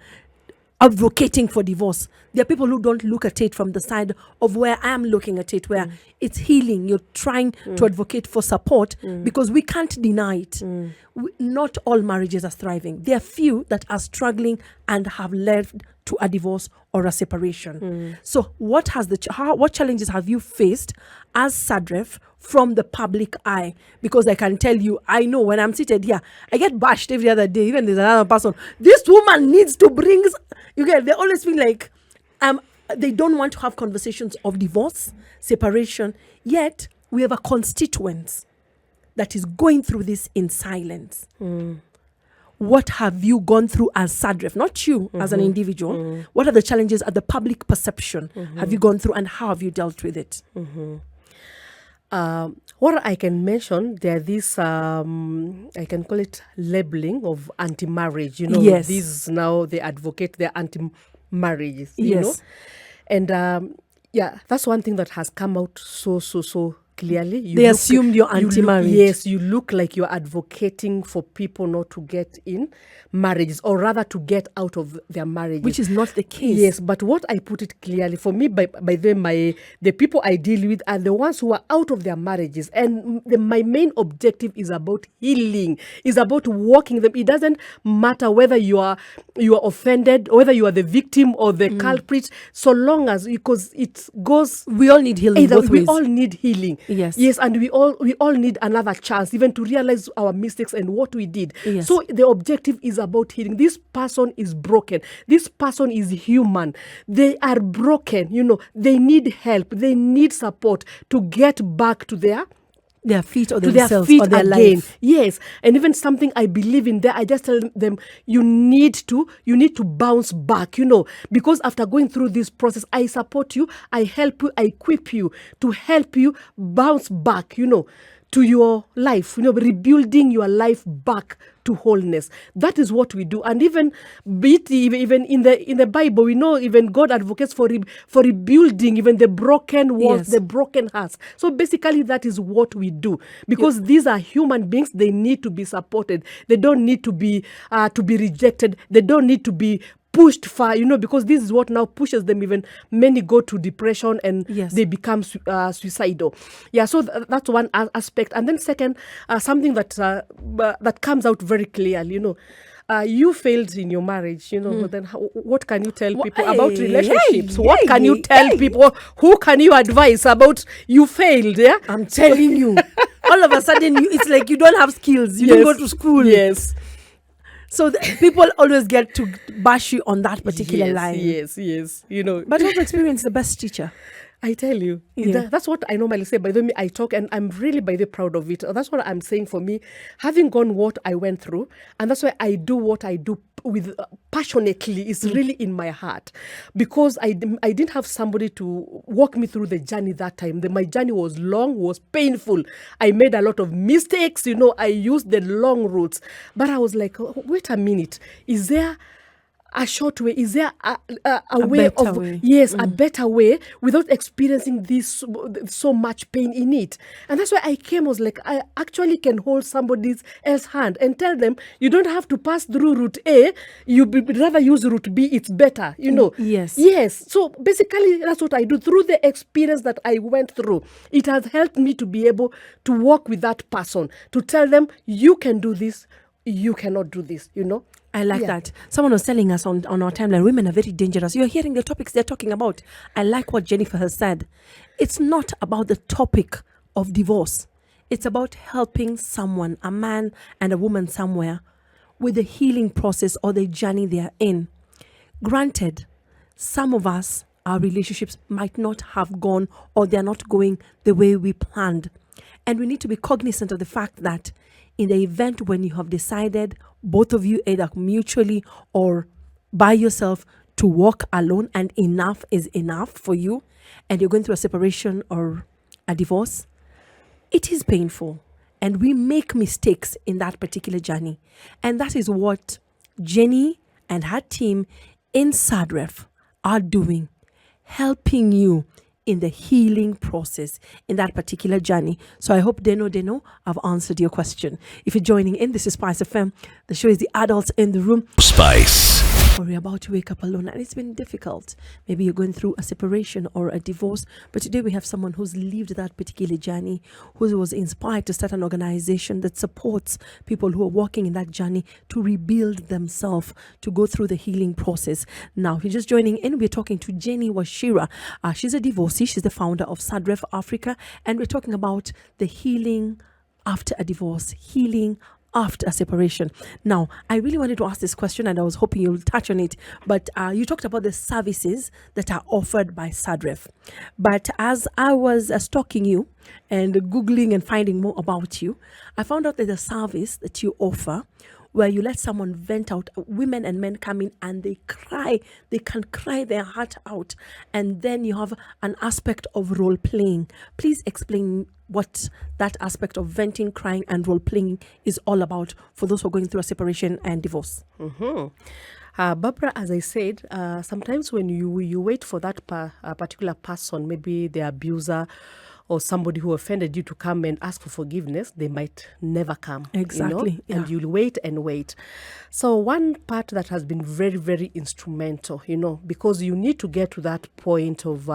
Speaker 2: advocating for divorce. There are people who don't look at it from the side of where I am looking at it, where it's healing. You're trying to advocate for support because we can't deny it. Not all marriages are thriving. There are few that are struggling and have led to a divorce or a separation. So what challenges have you faced as Sadref from the public eye? Because I can tell you, I know when I'm seated here, I get bashed every other day. Even there's another person, this woman needs to bring, they always feel like they don't want to have conversations of divorce, separation, yet we have a constituent that is going through this in silence. What have you gone through as Sadref? Not you as an individual. What are the challenges at the public perception have you gone through, and how have you dealt with it?
Speaker 1: What I can mention, there is I can call it labeling of anti-marriage.
Speaker 2: Yes.
Speaker 1: These now they advocate their anti-marriages. You
Speaker 2: Yes.
Speaker 1: know? And that's one thing that has come out so clearly.
Speaker 2: They assumed you're anti-marriage.
Speaker 1: Yes, you look like you're advocating for people not to get in marriages, or rather to get out of their marriages.
Speaker 2: Which is not the case.
Speaker 1: Yes, but what I put it clearly, for me, by the people I deal with are the ones who are out of their marriages. And my main objective is about healing, is about walking them. It doesn't matter whether you are offended, or whether you are the victim or the culprit, so long as, because it goes...
Speaker 2: We all need healing both
Speaker 1: we
Speaker 2: ways.
Speaker 1: all need healing.
Speaker 2: Yes.
Speaker 1: And we all need another chance, even to realize our mistakes and what we did.
Speaker 2: Yes.
Speaker 1: So the objective is about healing. This person is broken. This person is human. They are broken. They need help. They need support to get back to their
Speaker 2: feet or
Speaker 1: to
Speaker 2: themselves
Speaker 1: their feet
Speaker 2: or their
Speaker 1: again.
Speaker 2: life.
Speaker 1: Yes, and even something I believe in there, I just tell them you need to bounce back, because after going through this process, I support you, I help you, I equip you to help you bounce back, to your life, rebuilding your life back to wholeness. That is what we do. And even in the Bible, we know even God advocates for rebuilding even the broken walls,
Speaker 2: Yes.
Speaker 1: the broken hearts. So basically, that is what we do, because these are human beings. They need to be supported. They don't need to be rejected. They don't need to be pushed far, because this is what now pushes them. Even many go to depression and
Speaker 2: Yes.
Speaker 1: they become suicidal. Yeah, so that's one aspect. And then second, something that comes out very clearly, you failed in your marriage, then what can you tell people about relationships? What can you tell people? Who can you advise about you failed? Yeah,
Speaker 2: I'm telling you. All of a sudden, it's like you don't have skills. You didn't go to school.
Speaker 1: Yes.
Speaker 2: So people always get to bash you on that particular line.
Speaker 1: Yes.
Speaker 2: But you've experienced the best teacher.
Speaker 1: I tell you, that's what I normally say. By the way, I talk, and I'm really, by the way, proud of it. That's what I'm saying. For me, having gone what I went through, and that's why I do what I do with passionately, is really in my heart, because I didn't have somebody to walk me through the journey that time. My journey was long, was painful. I made a lot of mistakes. I used the long routes, but I was like, wait a minute, is there a short way? Is there a way of
Speaker 2: way.
Speaker 1: a better way without experiencing this so much pain in it? And that's why I came. I was like, I actually can hold somebody else's hand and tell them, you don't have to pass through route A. You rather use route B. It's better, Yes. So basically, that's what I do. Through the experience that I went through, it has helped me to be able to work with that person, to tell them, you can do this, you cannot do this,
Speaker 2: I like that. Someone was telling us on our timeline, women are very dangerous. You're hearing the topics they're talking about. I like what Jennifer has said. It's not about the topic of divorce. It's about helping someone, a man and a woman somewhere, with the healing process or the journey they are in. Granted, some of us, our relationships might not have gone, or they're not going the way we planned. And we need to be cognizant of the fact that in the event when you have decided, both of you, either mutually or by yourself, to walk alone, and enough is enough for you, and you're going through a separation or a divorce, it is painful. And we make mistakes in that particular journey. And that is what Jennie and her team in Sadref are doing, helping you in the healing process in that particular journey. So I hope Deno, I've answered your question. If you're joining in, this is SpiceFM. The show is The Adults in the Room.
Speaker 4: Spice.
Speaker 2: or you're about to wake up alone and it's been difficult. Maybe you're going through a separation or a divorce, but today we have someone who's lived that particular journey, who was inspired to start an organization that supports people who are walking in that journey to rebuild themselves, to go through the healing process. Now, if you're just joining in, we're talking to Jennie Wachira. She's a divorcee. She's the founder of SADREF Africa, and we're talking about the healing after a divorce, healing after a separation. Now, I really wanted to ask this question and I was hoping you'll touch on it, but you talked about the services that are offered by SADREF. But as I was stalking you and Googling and finding more about you, I found out that the service that you offer where you let someone vent out, women and men come in and they cry, they can cry their heart out. And then you have an aspect of role playing. Please explain what that aspect of venting, crying and role playing is all about for those who are going through a separation and divorce.
Speaker 1: Barbara, as I said, sometimes when you wait for that particular person, maybe the abuser or somebody who offended you to come and ask for forgiveness, they might never come.
Speaker 2: Exactly.
Speaker 1: You know? And you'll wait and wait. So one part that has been very, very instrumental, because you need to get to that point of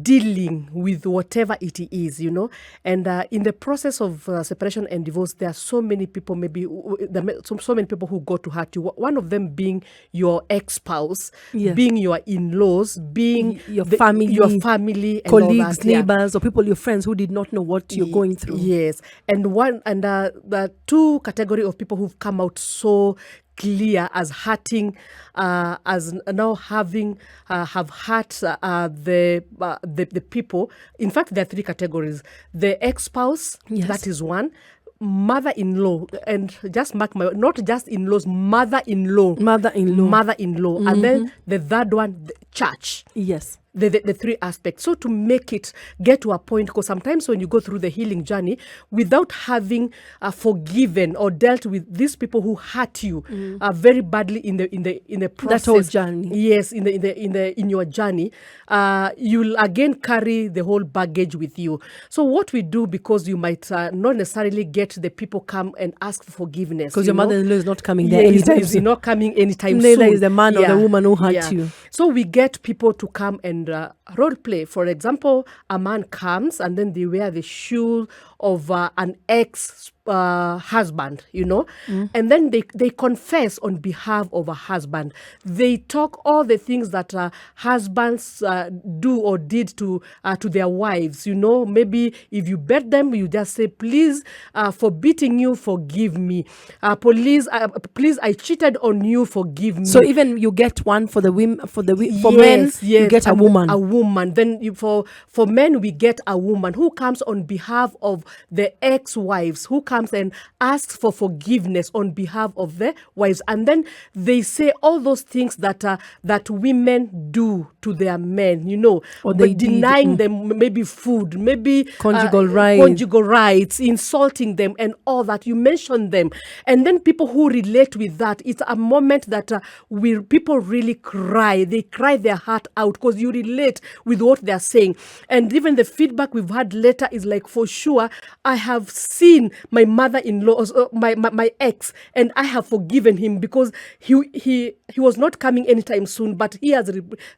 Speaker 1: dealing with whatever it is, and in the process of separation and divorce, there are so many people, so many people who go to hurt you. One of them being your ex-spouse, being your in-laws, being
Speaker 2: your family,
Speaker 1: and
Speaker 2: colleagues,
Speaker 1: that,
Speaker 2: neighbors, or people, your friends who did not know what you're going through.
Speaker 1: Yes, and the two category of people who've come out so clear as hurting, as now have hurt the people. In fact, there are three categories: the ex-spouse, that is one; mother-in-law, and just mark my, not just in-laws, mother-in-law, and then the third one, the church.
Speaker 2: Yes.
Speaker 1: The three aspects. So to make it get to a point, because sometimes when you go through the healing journey without having forgiven or dealt with these people who hurt you very badly in the process,
Speaker 2: that whole journey,
Speaker 1: yes, in your journey, you'll again carry the whole baggage with you. So what we do, because you might not necessarily get the people come and ask for forgiveness,
Speaker 2: because your mother-in-law is not coming there anytime soon.
Speaker 1: Not coming anytime soon.
Speaker 2: Neither is the man or the woman who hurt you.
Speaker 1: So we get people to come and role play. For example, a man comes and then they wear the shoe of an ex-husband, and then they confess on behalf of a husband. They talk all the things that husbands do or did to their wives. Maybe if you bet them, you just say, please, for beating you, forgive me. Please, I cheated on you, forgive me.
Speaker 2: So even you get one for the women, for men, you get a woman.
Speaker 1: A woman. Then for men, we get a woman who comes on behalf of the ex-wives, who comes and asks for forgiveness on behalf of the wives. And then they say all those things that women do to their men,
Speaker 2: or they
Speaker 1: denying them maybe food, maybe
Speaker 2: conjugal
Speaker 1: rights, insulting them and all that. You mention them. And then people who relate with that, it's a moment that people really cry. They cry their heart out because you relate with what they're saying. And even the feedback we've had later is like, for sure, I have seen my mother-in-law, my ex, and I have forgiven him because he was not coming anytime soon, but he has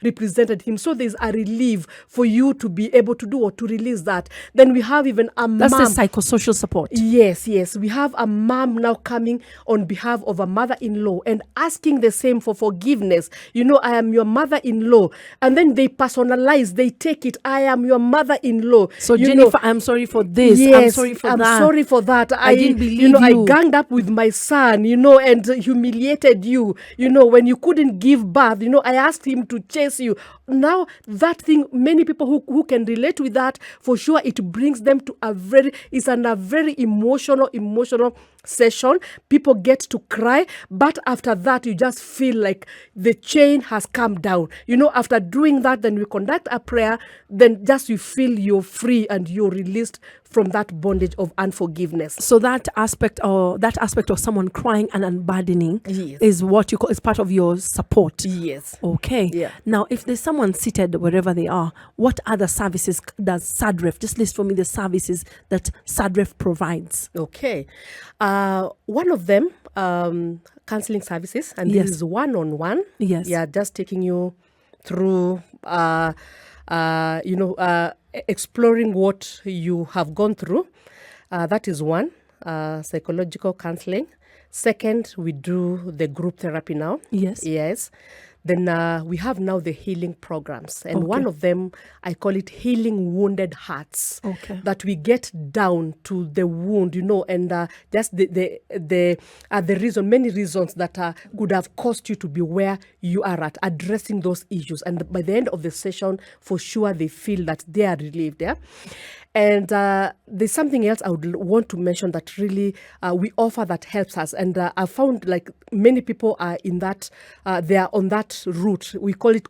Speaker 1: represented him. So there's a relief for you to be able to do or to release that. Then we have even a mom.
Speaker 2: That's the psychosocial support.
Speaker 1: Yes. We have a mom now coming on behalf of a mother-in-law and asking the same for forgiveness. I am your mother-in-law. And then they personalize, they take it. I am your mother-in-law.
Speaker 2: So Jennifer, I'm sorry for this.
Speaker 1: Yes,
Speaker 2: I'm sorry for that.
Speaker 1: I'm sorry for that.
Speaker 2: I didn't believe you.
Speaker 1: I ganged up with my son, and humiliated you. When you couldn't give birth, I asked him to chase you. Now that thing, many people who can relate with that, for sure, it brings them to a very emotional session. People get to cry, but after that, you just feel like the chain has come down. After doing that, then we conduct a prayer, then just you feel you're free and you're released from that bondage of unforgiveness.
Speaker 2: So that aspect of someone crying and unburdening is what you call, is part of your support.
Speaker 1: Yes.
Speaker 2: Okay.
Speaker 1: Yeah.
Speaker 2: Now, if there's someone seated wherever they are, what other services does SADREF? Just list for me the services that SADREF provides.
Speaker 1: Okay. One of them counseling services, and
Speaker 2: Yes.
Speaker 1: this is one-on-one.
Speaker 2: Yes.
Speaker 1: Yeah, just taking you through, exploring what you have gone through. That is one, psychological counseling. Second, we do the group therapy now.
Speaker 2: Yes.
Speaker 1: Yes. Then we have now the healing programs. And
Speaker 2: Okay.
Speaker 1: one of them, I call it healing wounded hearts.
Speaker 2: Okay.
Speaker 1: That we get down to the wound, and just the reason, many reasons that could have caused you to be where you are at, addressing those issues. And by the end of the session, for sure, they feel that they are relieved. Yeah. And there's something else I would want to mention that really we offer that helps us. And I found like many people are in that, they are on that route. We call it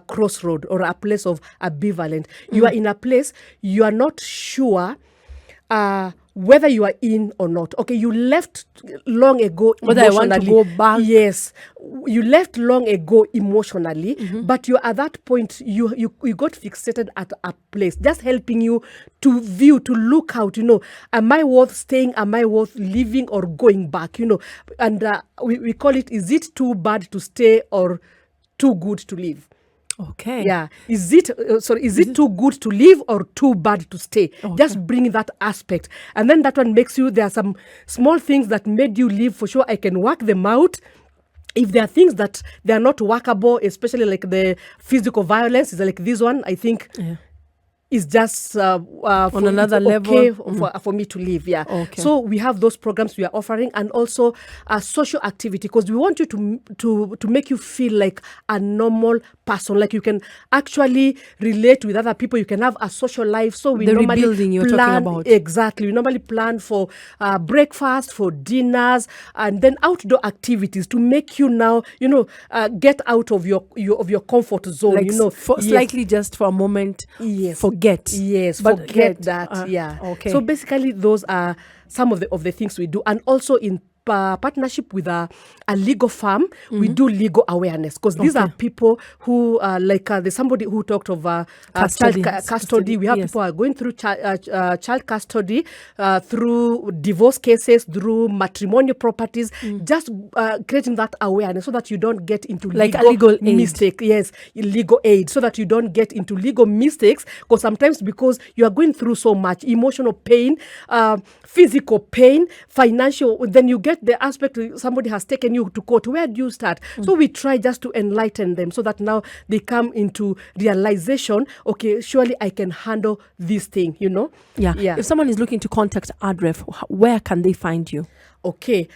Speaker 1: crossroad or a place of ambivalent. You are in a place, you are not sure whether you are in or not. Okay, you left long ago
Speaker 2: Whether I want to
Speaker 1: emotionally.
Speaker 2: go back.
Speaker 1: Yes, you left long ago emotionally, but you're at that point, you got fixated at a place, just helping you to view, to look out, am I worth staying? Am I worth leaving or going back? And we call it, is it too bad to stay or too good to leave?
Speaker 2: Okay.
Speaker 1: Yeah. Is it too good to leave or too bad to stay?
Speaker 2: Okay.
Speaker 1: Just bring that aspect. And then that one makes you, there are some small things that made you leave. For sure, I can work them out. If there are things that they are not workable, especially like the physical violence, is like this one, I think is just on
Speaker 2: another level.
Speaker 1: okay for me to live. Yeah.
Speaker 2: Okay.
Speaker 1: So we have those programs we are offering, and also social activity, because we want you to make you feel like a normal person, like you can actually relate with other people. You can have a social life. So we
Speaker 2: The
Speaker 1: normally
Speaker 2: rebuilding you're
Speaker 1: plan
Speaker 2: talking about.
Speaker 1: exactly. We normally plan for breakfast, for dinners, and then outdoor activities to make you now get out of your comfort zone.
Speaker 2: Like
Speaker 1: Yes.
Speaker 2: slightly just for a moment.
Speaker 1: Yes.
Speaker 2: Forget.
Speaker 1: Yes,
Speaker 2: But
Speaker 1: forget that. Yeah.
Speaker 2: Okay.
Speaker 1: So basically, those are some of the things we do, and also in partnership with a legal firm, we do legal awareness, because these are people who there's somebody who talked of
Speaker 2: Custody.
Speaker 1: child custody. We have
Speaker 2: Yes.
Speaker 1: people who are going through child custody, through divorce cases, through matrimonial properties, just creating that awareness so that you don't get into
Speaker 2: Like a legal aid.
Speaker 1: mistake. Yes, legal aid, so that you don't get into legal mistakes, because sometimes because you are going through so much emotional pain, physical pain, financial, then you get the aspect somebody has taken you to court. Where do you start? So we try just to enlighten them so that now they come into realization, okay, surely I can handle this thing,
Speaker 2: Yeah.
Speaker 1: Yeah.
Speaker 2: If someone is looking to contact Adref, where can they find you?
Speaker 1: Okay,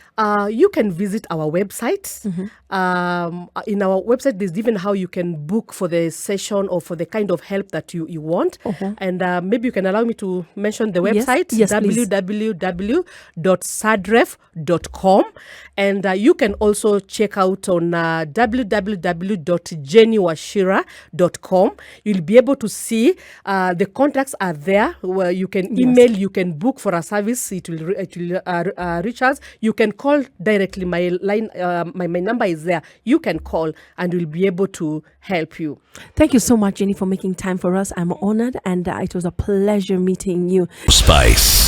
Speaker 1: you can visit our website. In our website, there's even how you can book for the session or for the kind of help that you want. And maybe you can allow me to mention the
Speaker 2: Yes.
Speaker 1: website,
Speaker 2: Yes, please.
Speaker 1: www.sadref.com. And you can also check out on www.jenniewachira.com. You'll be able to see the contacts are there, where you can email, you can book for a service. It will reach us. You can call directly. My line, my number is there. You can call and we'll be able to help you.
Speaker 2: Thank you so much, Jennie, for making time for us. I'm honored, and it was a pleasure meeting you.
Speaker 4: Spice.